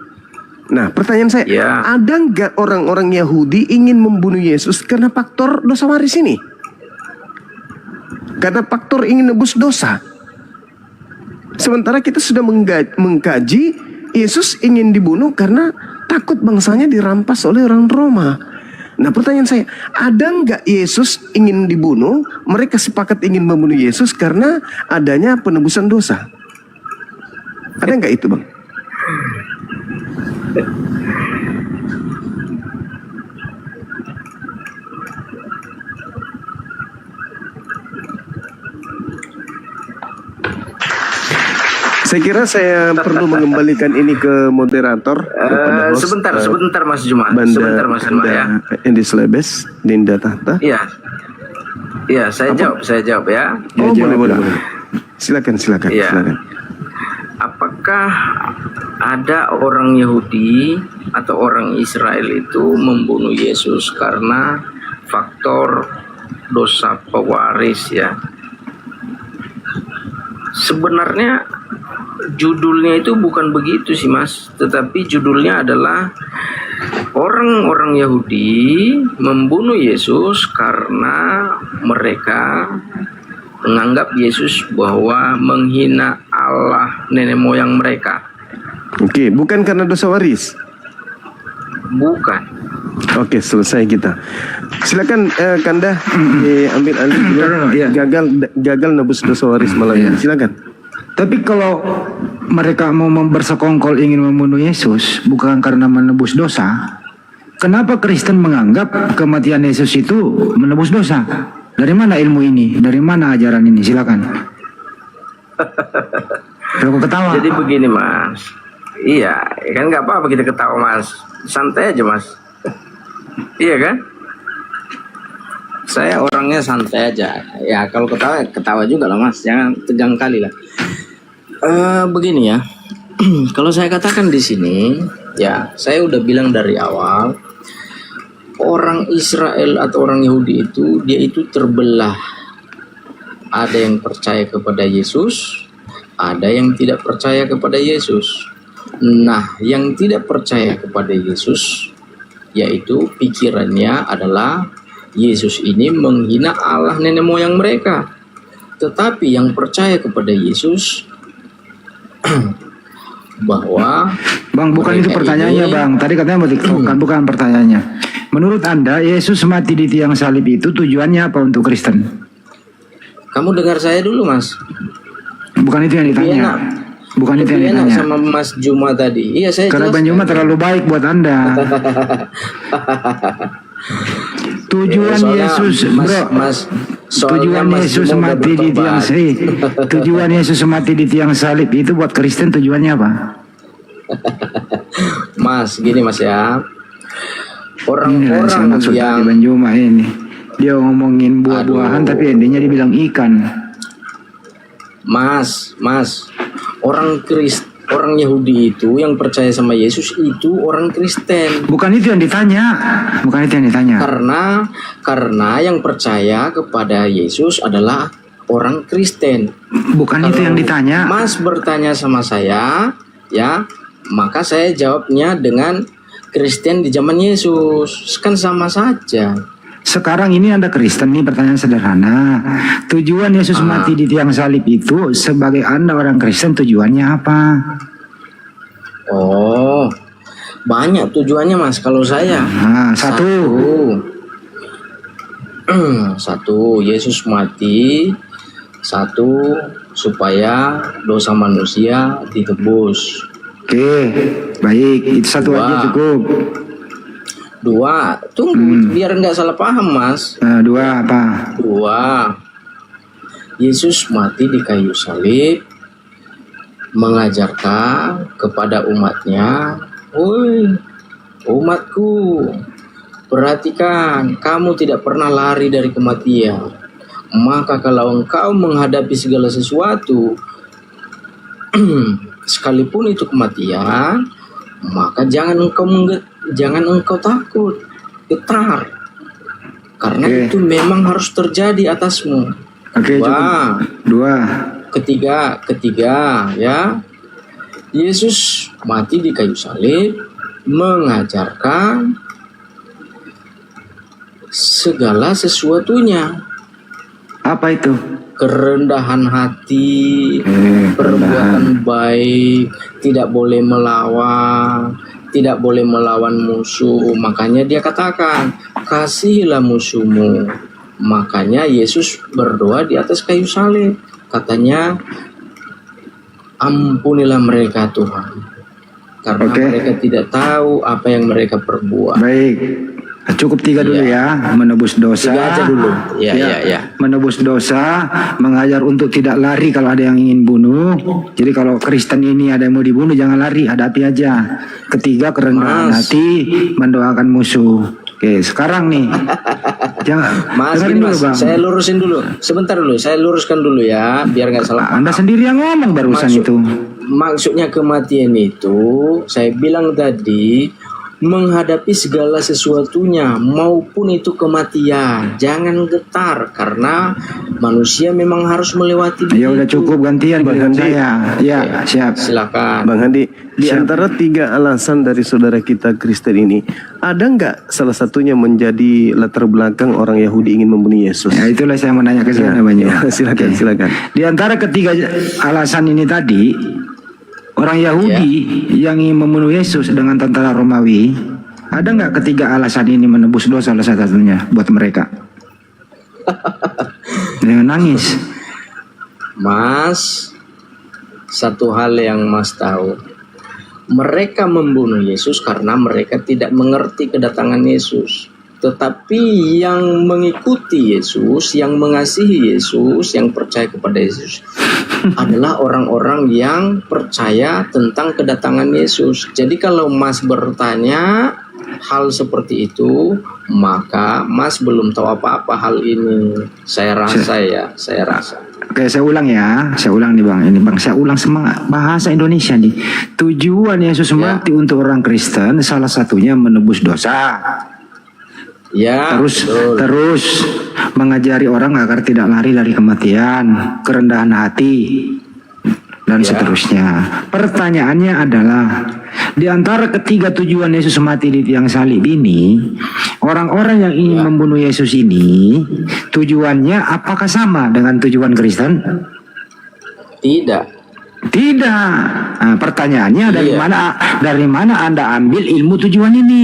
Nah, pertanyaan saya, Ya. ada nggak orang-orang Yahudi ingin membunuh Yesus karena faktor dosa waris ini? Karena faktor ingin nebus dosa. Sementara kita sudah mengkaji Yesus ingin dibunuh karena takut bangsanya dirampas oleh orang Roma. Nah, pertanyaan saya, ada nggak Yesus ingin dibunuh? Mereka sepakat ingin membunuh Yesus karena adanya penebusan dosa. Ada nggak itu, Bang? Saya kira saya perlu mengembalikan ini ke moderator. kepada host, Sebentar Mas Juma. Banda Sebentar Mas Juma ya. Endi Slebes, Dinda Tahta. Iya. Iya, saya jawab ya. Oh, boleh. Silakan. Iya. Apakah ada orang Yahudi atau orang Israel itu membunuh Yesus karena faktor dosa pewaris ya? Sebenarnya judulnya itu bukan begitu sih Mas, tetapi judulnya adalah orang-orang Yahudi membunuh Yesus karena mereka menganggap Yesus bahwa menghina Allah nenek moyang mereka. Oke, bukan karena dosa waris. Bukan. Oke, selesai kita. Silakan Kanda ambil alih dulu. Ya. Gagal nebus dosa waris malam ini. Silakan. Tapi kalau mereka mau bersekongkol ingin membunuh Yesus bukan karena menebus dosa, kenapa Kristen menganggap kematian Yesus itu menebus dosa? Dari mana ilmu ini? Dari mana ajaran ini? Silakan. Aku ketawa. Jadi begini Mas. Iya, kan nggak apa-apa kita ketawa Mas. Santai aja Mas. Iya kan? Saya orangnya santai aja. Ya kalau ketawa juga lah Mas. Jangan tegang kali lah. Begini ya. Kalau saya katakan di sini, ya saya udah bilang dari awal, orang Israel atau orang Yahudi itu dia itu terbelah. Ada yang percaya kepada Yesus, ada yang tidak percaya kepada Yesus. Nah, yang tidak percaya kepada Yesus, yaitu pikirannya adalah Yesus ini menghina Allah nenek moyang mereka. Tetapi yang percaya kepada Yesus bahwa Bang, bukan itu pertanyaannya Bang. Tadi katanya bukan pertanyaannya. Menurut Anda, Yesus mati di tiang salib itu tujuannya apa untuk Kristen? kamu dengar saya dulu Mas. Bukan itu yang ditanya. Enak. Bukan itu yang Lebih enak ditanya. sama Mas Juma tadi. Iya saya Karena Bang jelaskan. Juma terlalu baik buat Anda. Tujuan Soalnya Yesus, Mas soalnya tujuan Mas Yesus Juma udah mati di tiang bertobat. salib. Tujuan Yesus mati di tiang salib itu buat Kristen tujuannya apa? Mas, gini Mas ya. Ini lah saya Orang-orang maksud yang Bang Juma ini. Dia ngomongin buah-buahan Aduh. tapi endingnya dibilang ikan. Mas, orang Yahudi itu yang percaya sama Yesus itu orang Kristen. Bukan itu yang ditanya. Bukan itu yang ditanya. Karena yang percaya kepada Yesus adalah orang Kristen. Bukan itu yang ditanya. Mas bertanya sama saya, ya, maka saya jawabnya dengan Kristen di zaman Yesus. Kan sama saja. Sekarang ini Anda Kristen nih, pertanyaan sederhana. Tujuan Yesus mati di tiang salib itu sebagai Anda orang Kristen tujuannya apa? Oh, banyak tujuannya Mas. Kalau saya Nah, Satu, Yesus mati. Satu, supaya dosa manusia ditebus. Oke, baik. Itu satu aja cukup. Dua, tunggu biar nggak salah paham Mas. Nah, dua apa? Dua, Yesus mati di kayu salib mengajarkan kepada umatnya, "Woi, umatku, perhatikan, kamu tidak pernah lari dari kematian. Maka kalau engkau menghadapi segala sesuatu, sekalipun itu kematian, maka jangan engkau takut, getar, karena itu memang harus terjadi atasmu." Oke, cukup. Dua. Ketiga, ya, Yesus mati di kayu salib mengajarkan segala sesuatunya. Apa itu? Kerendahan hati, perbuatan baik, tidak boleh melawan, tidak boleh melawan musuh. Makanya dia katakan, kasihilah musuhmu. Makanya Yesus berdoa di atas kayu salib. Katanya, ampunilah mereka Tuhan, karena mereka tidak tahu apa yang mereka perbuat. Baik. Cukup 3 dulu ya, menebus dosa. 3 aja dulu. Ya. Menebus dosa, mengajar untuk tidak lari kalau ada yang ingin bunuh. Jadi kalau Kristen ini ada yang mau dibunuh, jangan lari, hadapi aja. Ketiga, kerendahan hati, mendoakan musuh. Oke, sekarang nih. Jangan. Mas, gini, Mas, saya lurusin dulu. Sebentar dulu, saya luruskan dulu ya, biar nggak salah. Anda sendiri yang ngomong barusan itu. Maksudnya kematian itu, saya bilang tadi, menghadapi segala sesuatunya maupun itu kematian, jangan getar karena manusia memang harus melewati. Ya udah cukup, gantian Bang Handi. Ya, siap. Silakan. Bang Handi, di antara 3 alasan dari saudara kita Kristen ini, ada nggak salah satunya menjadi latar belakang orang Yahudi ingin membunuh Yesus? Ya itulah saya menanya ke sana banyak. Silakan. Di antara ketiga alasan ini tadi, orang Yahudi yang ingin membunuh Yesus dengan tentara Romawi, ada nggak ketiga alasan ini menebus dosa salah satunya buat mereka? Jangan nangis. Mas, satu hal yang Mas tahu, mereka membunuh Yesus karena mereka tidak mengerti kedatangan Yesus. Tetapi yang mengikuti Yesus, yang mengasihi Yesus, yang percaya kepada Yesus adalah orang-orang yang percaya tentang kedatangan Yesus. Jadi kalau Mas bertanya hal seperti itu, maka Mas belum tahu apa-apa hal ini. Saya rasa. Oke, saya ulang nih Bang. Ini Bang, saya ulang semangat bahasa Indonesia nih. Tujuan Yesus mati untuk orang Kristen salah satunya menebus dosa. Ya, terus mengajari orang agar tidak lari dari kematian, kerendahan hati, dan seterusnya. Pertanyaannya adalah, di antara ketiga tujuan Yesus mati di tiang salib ini, orang-orang yang ingin membunuh Yesus ini, tujuannya apakah sama dengan tujuan Kristen? Tidak. Nah, pertanyaannya dari mana Anda ambil ilmu tujuan ini?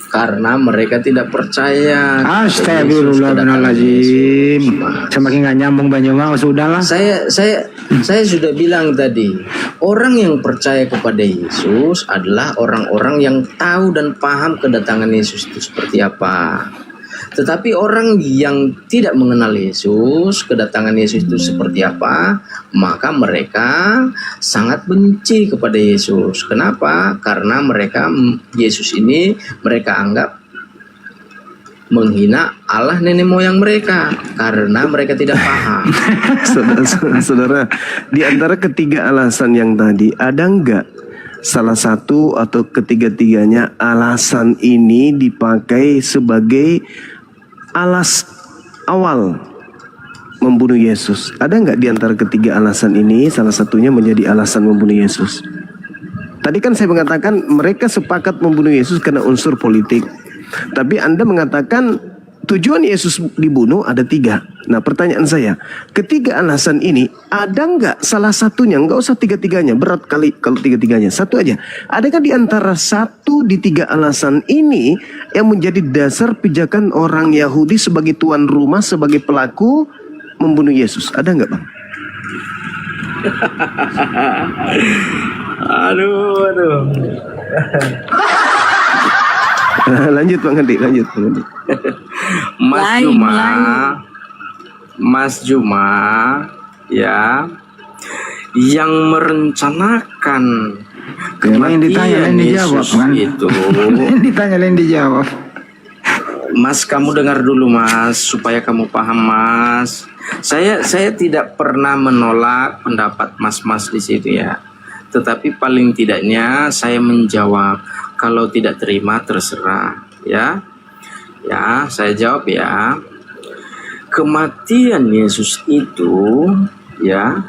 Karena mereka tidak percaya. Astagfirullahaladzim. Semakin gak nyambung Banyumas, sudahlah. Saya sudah bilang tadi, orang yang percaya kepada Yesus adalah orang-orang yang tahu dan paham kedatangan Yesus itu seperti apa. Tetapi orang yang tidak mengenal Yesus, kedatangan Yesus itu seperti apa, maka mereka sangat benci kepada Yesus. Kenapa? Karena Yesus ini mereka anggap menghina Allah nenek moyang mereka, karena mereka tidak paham. Saudara, di antara ketiga alasan yang tadi, ada nggak salah satu atau ketiga-tiganya alasan ini dipakai sebagai alas awal membunuh Yesus? Ada nggak di antara ketiga alasan ini salah satunya menjadi alasan membunuh Yesus? Tadi kan saya mengatakan mereka sepakat membunuh Yesus karena unsur politik. Tapi Anda mengatakan tujuan Yesus dibunuh ada 3. Nah, pertanyaan saya, ketiga alasan ini ada nggak salah satunya? Nggak usah tiga-tiganya, berat kali kalau tiga-tiganya. Satu aja. Adakah di antara 1 di 3 alasan ini yang menjadi dasar pijakan orang Yahudi sebagai tuan rumah, sebagai pelaku membunuh Yesus? Ada nggak, Bang? Aduh. Lanjut Bang Handi, lanjut. Mas Juma, ya, yang merencanakan kematian Yesus itu. Ditanya lain dijawab. Mas, kamu dengar dulu Mas, supaya kamu paham Mas. Saya tidak pernah menolak pendapat Mas di situ ya. Tetapi paling tidaknya saya menjawab. Kalau tidak terima terserah ya. Ya, saya jawab ya. Kematian Yesus itu ya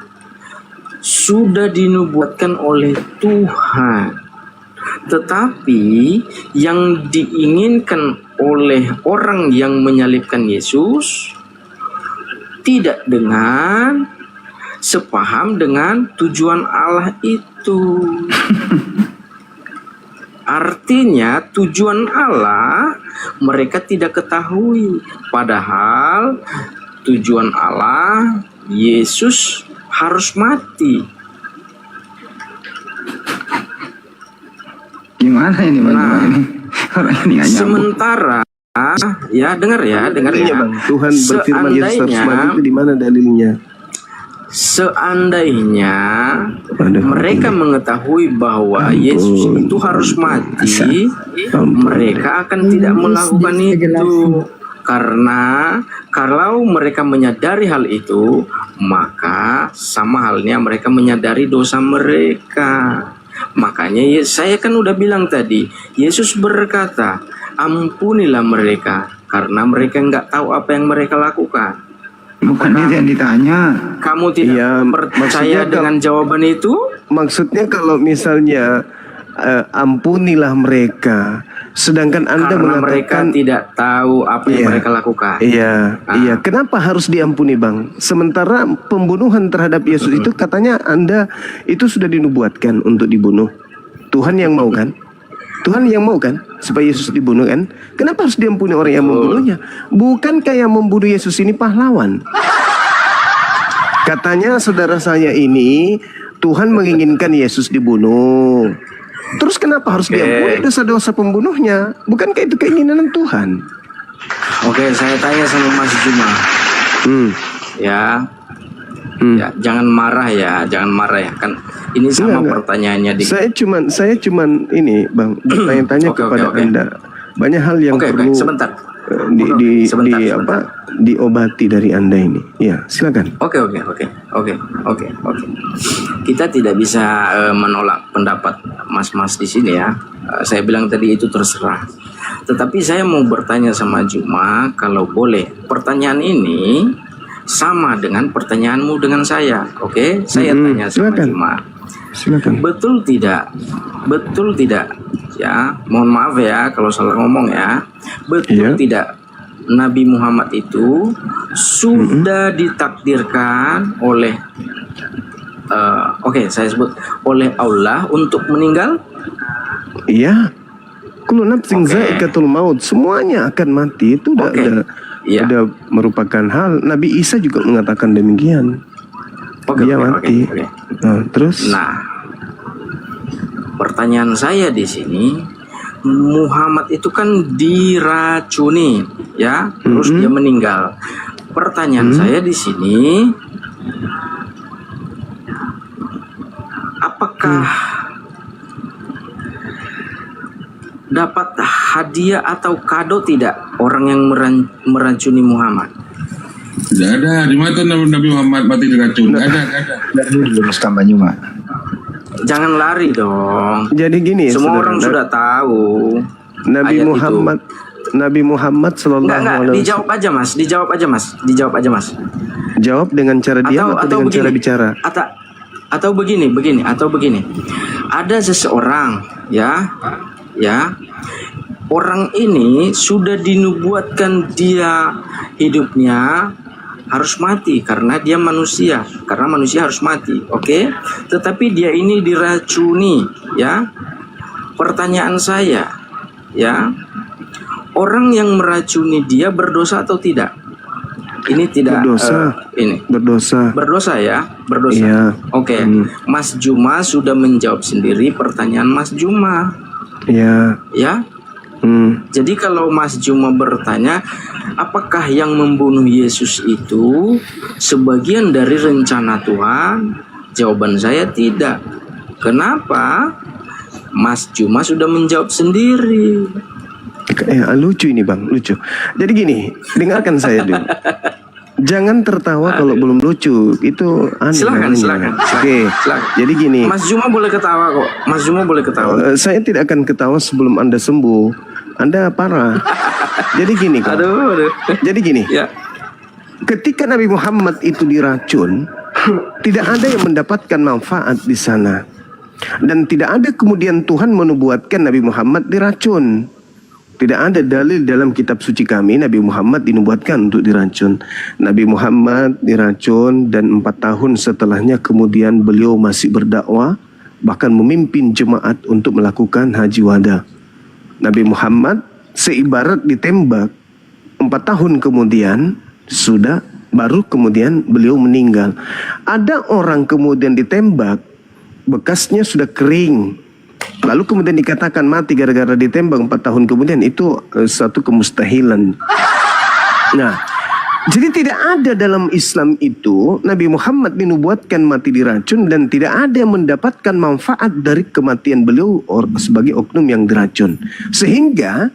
sudah dinubuatkan oleh Tuhan Tetapi yang diinginkan oleh orang yang menyalibkan Yesus tidak dengan sepaham dengan tujuan Allah itu. Artinya tujuan Allah mereka tidak ketahui. Padahal tujuan Allah Yesus harus mati. Gimana ini Bang? Nah, Gimana ini? Orang ini nggak nyambung. sementara ya dengar ya. Tuhan berfirman Yesus harus mati itu di mana dalilnya? Seandainya Ada mereka hukumnya. mengetahui bahwa Ampun. Yesus itu harus mati, mereka akan tidak melakukan itu. Karena kalau mereka menyadari hal itu, maka sama halnya mereka menyadari dosa mereka. Makanya saya kan udah bilang tadi, Yesus berkata, ampunilah mereka, karena mereka nggak tahu apa yang mereka lakukan. Bukan itu yang ditanya. Kamu tidak Iya, percaya maksudnya dengan jawaban itu? Maksudnya kalau misalnya ampunilah mereka, sedangkan Anda Karena mereka mengatakan tidak tahu apa yang Iya. mereka lakukan. iya, iya. Kenapa harus diampuni, Bang? Sementara pembunuhan terhadap Yesus itu katanya Anda itu sudah dinubuatkan untuk dibunuh. Tuhan yang mau kan? Tuhan yang mau kan supaya Yesus dibunuh kan? Kenapa harus diampuni orang yang membunuhnya? Bukankah yang membunuh Yesus ini pahlawan? Katanya saudara saya ini Tuhan menginginkan Yesus dibunuh. Terus kenapa harus diampuni dosa-dosa pembunuhnya? Bukankah itu keinginan Tuhan? Oke, saya tanya sama Mas Juma. Ya, ya, jangan marah ya, kan ini sama Enggak. pertanyaannya di. Saya cuman ini Bang bertanya-tanya Oke, kepada oke. Anda. Banyak hal yang Oke, perlu sebentar. sebentar. Sebentar. Diobati dari Anda ini. Ya, silakan. Oke. Kita tidak bisa menolak pendapat mas-mas di sini ya. Saya bilang tadi itu terserah. Tetapi saya mau bertanya sama Juma, kalau boleh. Pertanyaan ini sama dengan pertanyaanmu dengan saya. Oke, saya tanya sama silakan. Juma. Silakan. Betul tidak? Betul tidak? Ya, mohon maaf ya kalau salah ngomong ya. Betul Iya. tidak? Nabi Muhammad itu sudah ditakdirkan oleh saya sebut oleh Allah untuk meninggal. Iya. Kullu nafsin za'iqatul maut, semuanya akan mati. Itu udah Iya. udah merupakan hal. Nabi Isa juga mengatakan demikian. Dia mati. Nah, terus Nah, pertanyaan saya di sini, Muhammad itu kan diracuni, ya, terus dia meninggal. Pertanyaan saya di sini, apakah dapat hadiah atau kado tidak orang yang meracuni Muhammad? Tidak ada. Di mana tuh Nabi Muhammad mati diracun? Tidak ada. Jangan lari dong. jadi gini, Semua saudara. orang sudah tahu. Nabi ayat Muhammad itu. Nabi Muhammad sallallahu Enggak, alaihi dijawab aja mas. Jawab dengan cara diam atau dengan cara bicara? Atau begini. Ada seseorang, ya, orang ini sudah dinubuatkan dia hidupnya harus mati karena dia manusia, karena manusia harus mati, oke? Tetapi dia ini diracuni, ya. Pertanyaan saya, ya, orang yang meracuni dia berdosa atau tidak? Ini tidak Berdosa. berdosa ya, berdosa. Iya. Oke, Mas Juma sudah menjawab sendiri pertanyaan Mas Juma, Ya. ya. Jadi kalau Mas Juma bertanya, apakah yang membunuh Yesus itu sebagian dari rencana Tuhan? Jawaban saya tidak. Kenapa? Mas Juma sudah menjawab sendiri. Lucu ini Bang, lucu. Jadi gini, dengarkan saya dulu. Jangan tertawa kalau belum lucu. Itu aneh. Silakan. Oke. Jadi gini. Mas Juma boleh ketawa kok. Mas Juma boleh ketawa. Saya tidak akan ketawa sebelum Anda sembuh. Anda parah. Jadi gini kok. Aduh. Jadi gini. Ya. Ketika Nabi Muhammad itu diracun, tidak ada yang mendapatkan manfaat di sana. Dan tidak ada kemudian Tuhan menubuatkan Nabi Muhammad diracun. Tidak ada dalil dalam kitab suci kami Nabi Muhammad dinubuatkan untuk diracun. Nabi Muhammad diracun dan 4 tahun setelahnya kemudian beliau masih berdakwah, bahkan memimpin jemaat untuk melakukan haji wada. Nabi Muhammad seibarat ditembak 4 tahun kemudian sudah baru kemudian beliau meninggal. Ada orang kemudian ditembak, bekasnya sudah kering, lalu kemudian dikatakan mati gara-gara ditembak 4 tahun kemudian, itu satu kemustahilan. Nah, jadi tidak ada dalam Islam itu Nabi Muhammad dinubuatkan mati diracun dan tidak ada yang mendapatkan manfaat dari kematian beliau sebagai oknum yang diracun. Sehingga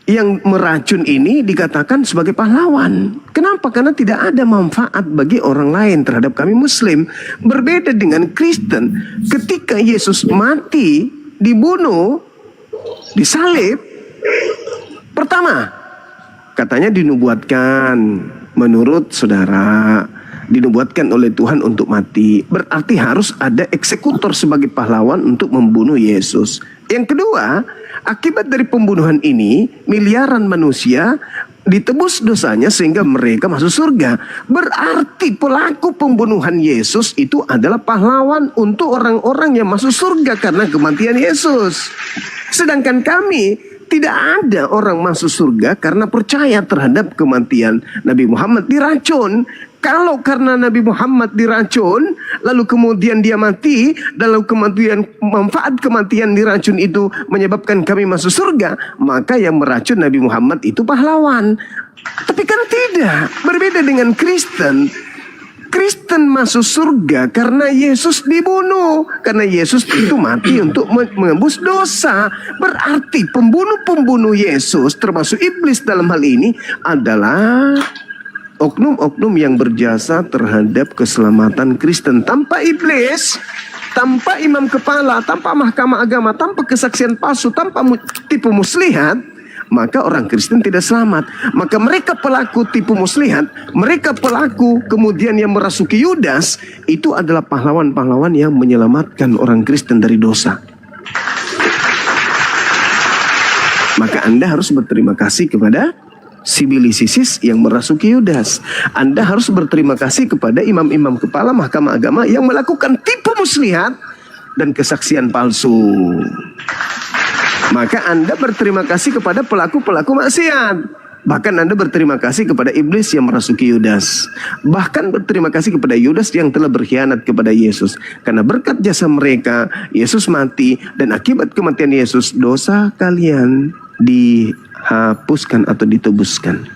yang meracun ini dikatakan sebagai pahlawan. Kenapa? Karena tidak ada manfaat bagi orang lain terhadap kami Muslim. Berbeda dengan Kristen, ketika Yesus mati, dibunuh, disalib, pertama, katanya dinubuatkan menurut saudara, dinubuatkan oleh Tuhan untuk mati. Berarti harus ada eksekutor sebagai pahlawan untuk membunuh Yesus. Yang kedua, akibat dari pembunuhan ini, miliaran manusia ditebus dosanya sehingga mereka masuk surga. Berarti pelaku pembunuhan Yesus itu adalah pahlawan untuk orang-orang yang masuk surga karena kematian Yesus. Sedangkan kami, tidak ada orang masuk surga karena percaya terhadap kematian Nabi Muhammad diracun. Kalau karena Nabi Muhammad diracun, lalu kemudian dia mati, lalu kemudian manfaat kematian diracun itu menyebabkan kami masuk surga, maka yang meracun Nabi Muhammad itu pahlawan. Tapi kan tidak, berbeda dengan Kristen. Kristen masuk surga karena Yesus dibunuh. Karena Yesus itu mati untuk menembus dosa. Berarti pembunuh-pembunuh Yesus, termasuk iblis dalam hal ini, adalah oknum-oknum yang berjasa terhadap keselamatan Kristen. Tanpa iblis, tanpa imam kepala, tanpa mahkamah agama, tanpa kesaksian palsu, tanpa tipu muslihat, maka orang Kristen tidak selamat. Maka mereka pelaku tipu muslihat, mereka pelaku kemudian yang merasuki Yudas, itu adalah pahlawan-pahlawan yang menyelamatkan orang Kristen dari dosa. Maka Anda harus berterima kasih kepada Sibilisisis yang merasuki Yudas. Anda harus berterima kasih kepada imam-imam kepala mahkamah agama yang melakukan tipu muslihat dan kesaksian palsu. Maka Anda berterima kasih kepada pelaku-pelaku maksiat. Bahkan Anda berterima kasih kepada iblis yang merasuki Yudas. Bahkan berterima kasih kepada Yudas yang telah berkhianat kepada Yesus. Karena berkat jasa mereka, Yesus mati. Dan akibat kematian Yesus, dosa kalian dihapuskan atau ditebuskan.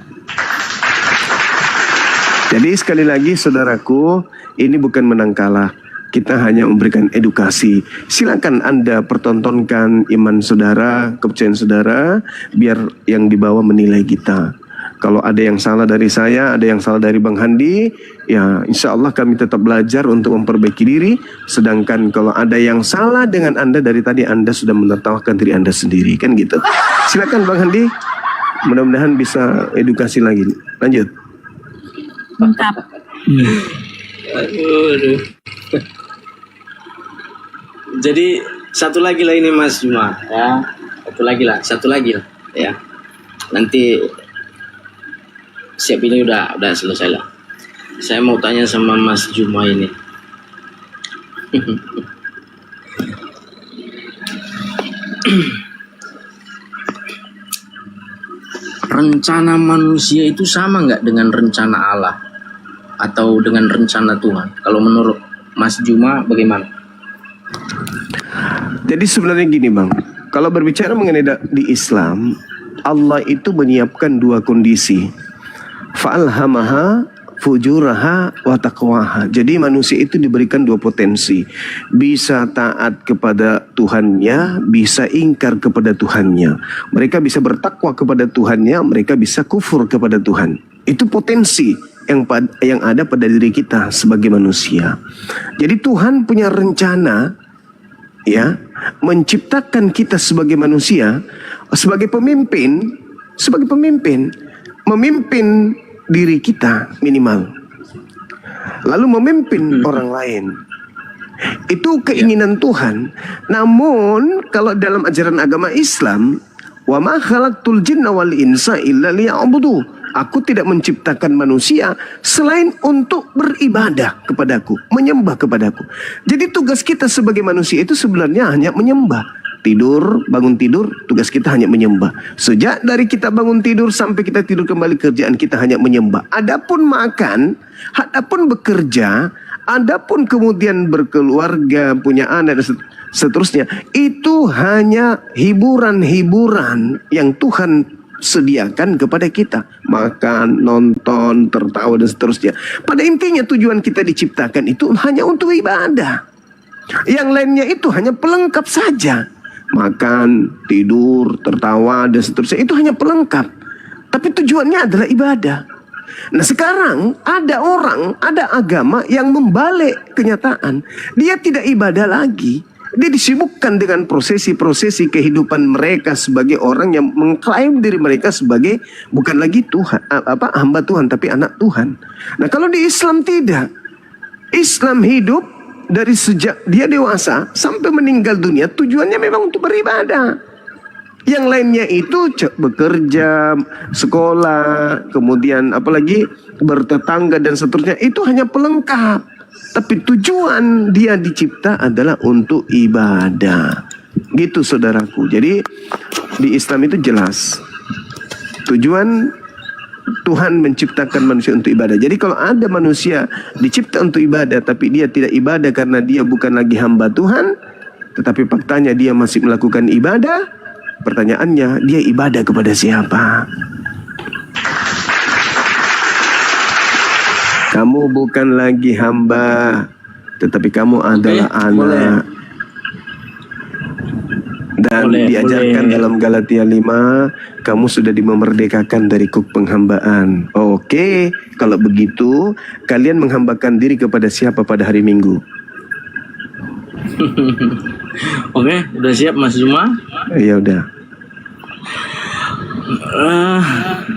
Jadi sekali lagi saudaraku, ini bukan menang kalah. Kita hanya memberikan edukasi. Silakan Anda pertontonkan iman saudara, kepercayaan saudara, biar yang di bawah menilai kita. Kalau ada yang salah dari saya, ada yang salah dari Bang Handi, ya insya Allah kami tetap belajar untuk memperbaiki diri. Sedangkan kalau ada yang salah dengan Anda, dari tadi Anda sudah menertawakan diri Anda sendiri, kan gitu. Silakan Bang Handi, mudah-mudahan bisa edukasi lagi. Lanjut. Mantap. Aduh. Jadi satu lagi lah ini Mas Juma, ya. Satu lagi lah, ya. Nanti siap ini udah selesai lah. Saya mau tanya sama Mas Juma ini. Rencana manusia itu sama nggak dengan rencana Allah atau dengan rencana Tuhan? Kalau menurut Mas Juma bagaimana? Jadi sebenarnya gini Bang, kalau berbicara mengenai di Islam, Allah itu menyiapkan dua kondisi. Fa'alhamaha fujuraha wa taqwaha. Jadi manusia itu diberikan dua potensi. Bisa taat kepada Tuhannya, bisa ingkar kepada Tuhannya. Mereka bisa bertakwa kepada Tuhannya, mereka bisa kufur kepada Tuhan. Itu potensi yang ada pada diri kita sebagai manusia. Jadi Tuhan punya rencana, ya, menciptakan kita sebagai manusia, sebagai pemimpin, memimpin diri kita minimal, lalu memimpin orang lain. Itu keinginan Tuhan. Namun kalau dalam ajaran agama Islam, wa ma khalaqtul jinna wal insa illa liya'budu. Aku tidak menciptakan manusia selain untuk beribadah kepadaku, menyembah kepadaku. Jadi tugas kita sebagai manusia itu sebenarnya hanya menyembah. Tidur, bangun tidur, tugas kita hanya menyembah. Sejak dari kita bangun tidur sampai kita tidur kembali, kerjaan kita hanya menyembah. Adapun makan, adapun bekerja, adapun kemudian berkeluarga, punya anak dan seterusnya, itu hanya hiburan-hiburan yang Tuhan sediakan kepada kita. Makan, nonton, tertawa dan seterusnya. Pada intinya tujuan kita diciptakan itu hanya untuk ibadah. Yang lainnya itu hanya pelengkap saja. Makan, tidur, tertawa dan seterusnya itu hanya pelengkap. Tapi tujuannya adalah ibadah. Nah sekarang ada orang, ada agama yang membalik kenyataan. Dia tidak ibadah lagi. Dia disibukkan dengan prosesi-prosesi kehidupan mereka sebagai orang yang mengklaim diri mereka sebagai bukan lagi Tuhan, hamba Tuhan, tapi anak Tuhan. Nah kalau di Islam tidak. Islam hidup dari sejak dia dewasa sampai meninggal dunia tujuannya memang untuk beribadah. Yang lainnya itu bekerja, sekolah, kemudian apalagi bertetangga dan seterusnya itu hanya pelengkap. Tapi tujuan dia dicipta adalah untuk ibadah. Gitu saudaraku. Jadi di Islam itu jelas. Tujuan Tuhan menciptakan manusia untuk ibadah. Jadi kalau ada manusia dicipta untuk ibadah tapi dia tidak ibadah karena dia bukan lagi hamba Tuhan, tetapi faktanya dia masih melakukan ibadah, pertanyaannya dia ibadah kepada siapa? Kamu bukan lagi hamba, tetapi kamu adalah anak. Dan diajarkan dalam Galatia 5, kamu sudah dimerdekakan dari kuk penghambaan. Oke, kalau begitu, kalian menghambakan diri kepada siapa pada hari Minggu? Oke, udah siap Mas Juma? Ya udah.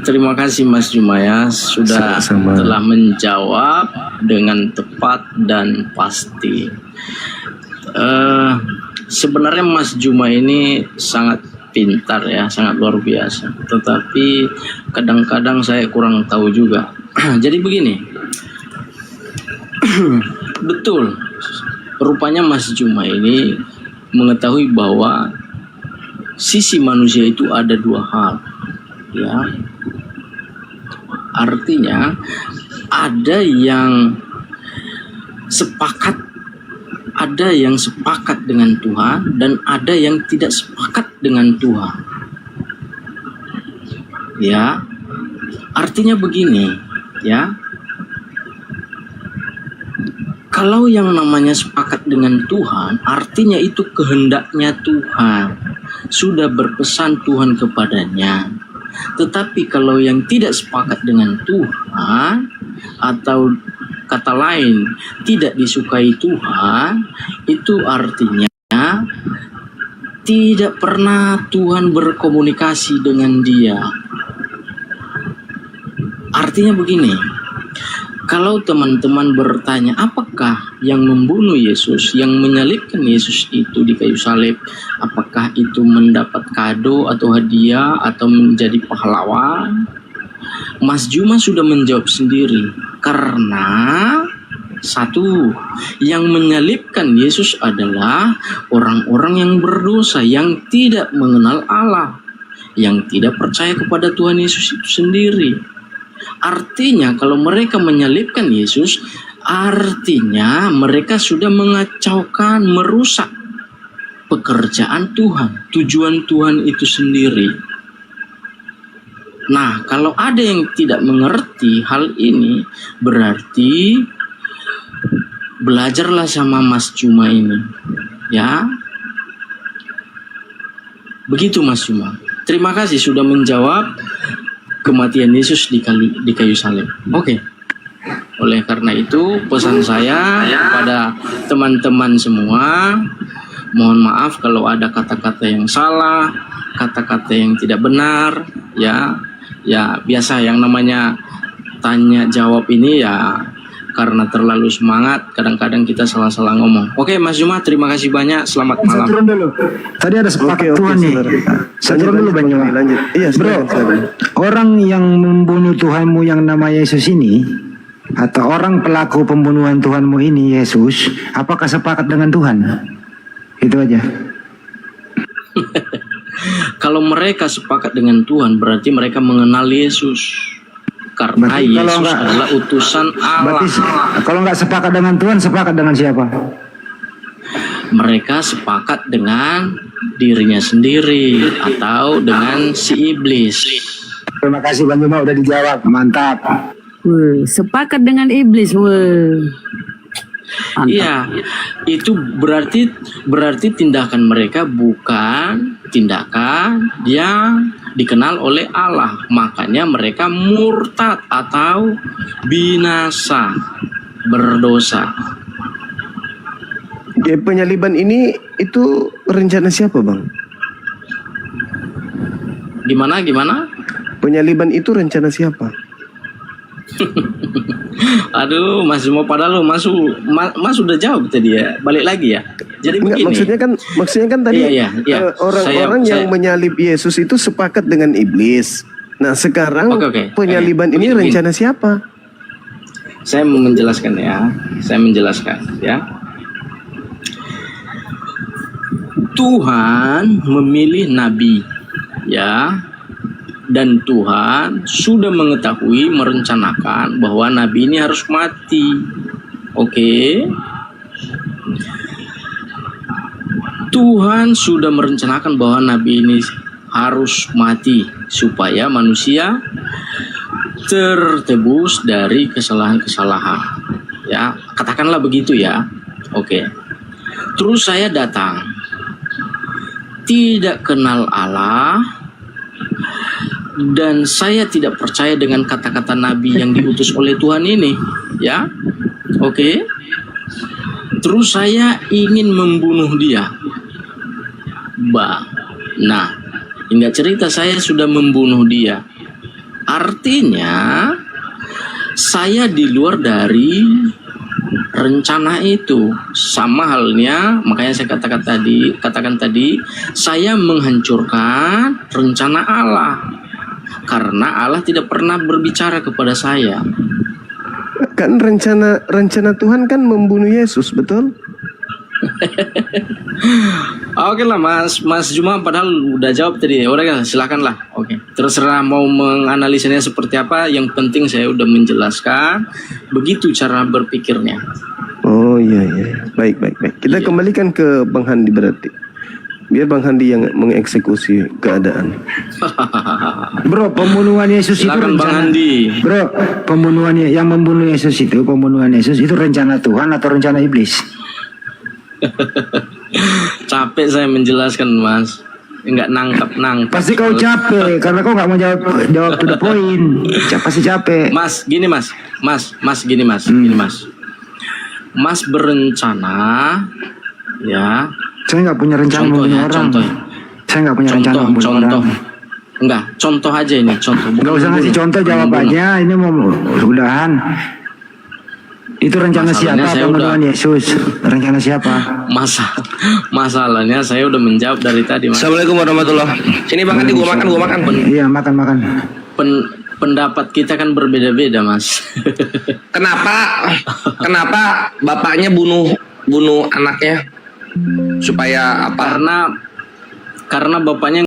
Terima kasih Mas Juma ya, sudah Sama-sama. telah menjawab dengan tepat dan pasti. Sebenarnya Mas Juma ini sangat pintar ya, sangat luar biasa. Tetapi kadang-kadang saya kurang tahu juga. Jadi begini, betul, rupanya Mas Juma ini mengetahui bahwa sisi manusia itu ada dua hal. Ya, artinya ada yang sepakat dengan Tuhan dan ada yang tidak sepakat dengan Tuhan. Ya, artinya begini, ya. Kalau yang namanya sepakat dengan Tuhan, artinya itu kehendaknya Tuhan. Sudah berpesan Tuhan kepadanya. Tetapi kalau yang tidak sepakat dengan Tuhan, atau kata lain tidak disukai Tuhan, itu artinya tidak pernah Tuhan berkomunikasi dengan dia. Artinya begini, kalau teman-teman bertanya apakah yang membunuh Yesus, yang menyalibkan Yesus itu di kayu salib, apakah itu mendapat kado atau hadiah atau menjadi pahlawan? Mas Juma sudah menjawab sendiri, karena satu, yang menyalibkan Yesus adalah orang-orang yang berdosa, yang tidak mengenal Allah, yang tidak percaya kepada Tuhan Yesus itu sendiri. Artinya kalau mereka menyalibkan Yesus, artinya mereka sudah mengacaukan, merusak pekerjaan Tuhan, tujuan Tuhan itu sendiri. Nah, kalau ada yang tidak mengerti hal ini, berarti belajarlah sama Mas Juma ini, ya. Begitu Mas Juma. Terima kasih sudah menjawab kematian Yesus di kayu salib. Oke. Oleh karena itu, pesan saya kepada teman-teman semua, mohon maaf kalau ada kata-kata yang salah, kata-kata yang tidak benar, ya biasa yang namanya tanya jawab ini ya, karena terlalu semangat kadang-kadang kita salah-salah ngomong. Oke Mas Juma, terima kasih banyak, selamat Saya malam. turun dulu. Tadi ada sepakat Tuhan nih. Saya turun dulu Bang Juma. Lanjut. Iya, Bro, silakan. orang yang membunuh Tuhanmu yang nama Yesus ini, atau orang pelaku pembunuhan Tuhanmu ini, Yesus, apakah sepakat dengan Tuhan? Itu aja. Kalau mereka sepakat dengan Tuhan berarti mereka mengenal Yesus. Karena Berarti kalau Yesus enggak- adalah utusan Allah. Berarti kalau nggak sepakat dengan Tuhan, sepakat dengan siapa? Mereka sepakat dengan dirinya sendiri atau dengan si iblis. Terima kasih Bang Juma udah dijawab. Mantap. Weh, sepakat dengan iblis. Weh. Mantap. Iya, itu berarti tindakan mereka bukan tindakan yang dikenal oleh Allah. Makanya mereka murtad atau binasa, berdosa. Penyaliban ini itu rencana siapa, Bang? Gimana? Penyaliban itu rencana siapa? Aduh, Mas mau padahal Mas sudah jawab tadi ya. Balik lagi ya. Jadi Enggak, begini. maksudnya kan tadi Iya. orang-orang yang menyalib Yesus itu sepakat dengan iblis. Nah, sekarang Oke. penyaliban ini Begini. rencana siapa? Saya mau menjelaskan ya. Tuhan memilih nabi, ya. Dan Tuhan sudah mengetahui, merencanakan bahwa nabi ini harus mati. Oke. Tuhan sudah merencanakan bahwa nabi ini harus mati supaya manusia tertebus dari kesalahan-kesalahan. Ya, katakanlah begitu ya. Oke. Terus saya datang, tidak kenal Allah, dan saya tidak percaya dengan kata-kata nabi yang diutus oleh Tuhan ini, ya. Oke. Terus saya ingin membunuh dia. Nah, hingga cerita saya sudah membunuh dia. Artinya saya di luar dari rencana itu. Sama halnya, makanya saya katakan tadi, saya menghancurkan rencana Allah. Karena Allah tidak pernah berbicara kepada saya. Kan rencana Tuhan kan membunuh Yesus, betul? Oke lah Mas Juma padahal udah jawab tadi. Udah kan, silakanlah. Oke. Terserah mau menganalisanya seperti apa, yang penting saya udah menjelaskan begitu cara berpikirnya. Oh iya. Baik. Kita kembalikan ke Bang Handi berarti. Biar Bang Handi yang mengeksekusi keadaan. Bro, pembunuhan Yesus Silakan itu Bang rencana. Andi. Bro, yang membunuh Yesus itu, pembunuhan Yesus itu rencana Tuhan atau rencana iblis? Capek saya menjelaskan Mas. Enggak nangkap. Pasti kau capek karena kau nggak mau jawab to the point. Pasti capek. Mas, gini Mas. Gini Mas. Mas berencana, ya. Saya nggak punya rencana membunuh orang. Saya nggak punya rencana membunuh orang. Enggak, contoh aja ini, contoh. Nggak usah ngasih contoh, jawab aja. Ini mau udahan. Itu rencana Masalahnya siapa saya pembunuhan Yesus? Rencana siapa? Masalahnya saya udah menjawab dari tadi Mas. Assalamualaikum warahmatullahi. Sini Bang Andi, gua makan. Iya, makan. Pendapat kita kan berbeda-beda Mas. Kenapa bapaknya bunuh anaknya? Supaya apa? Karena bapaknya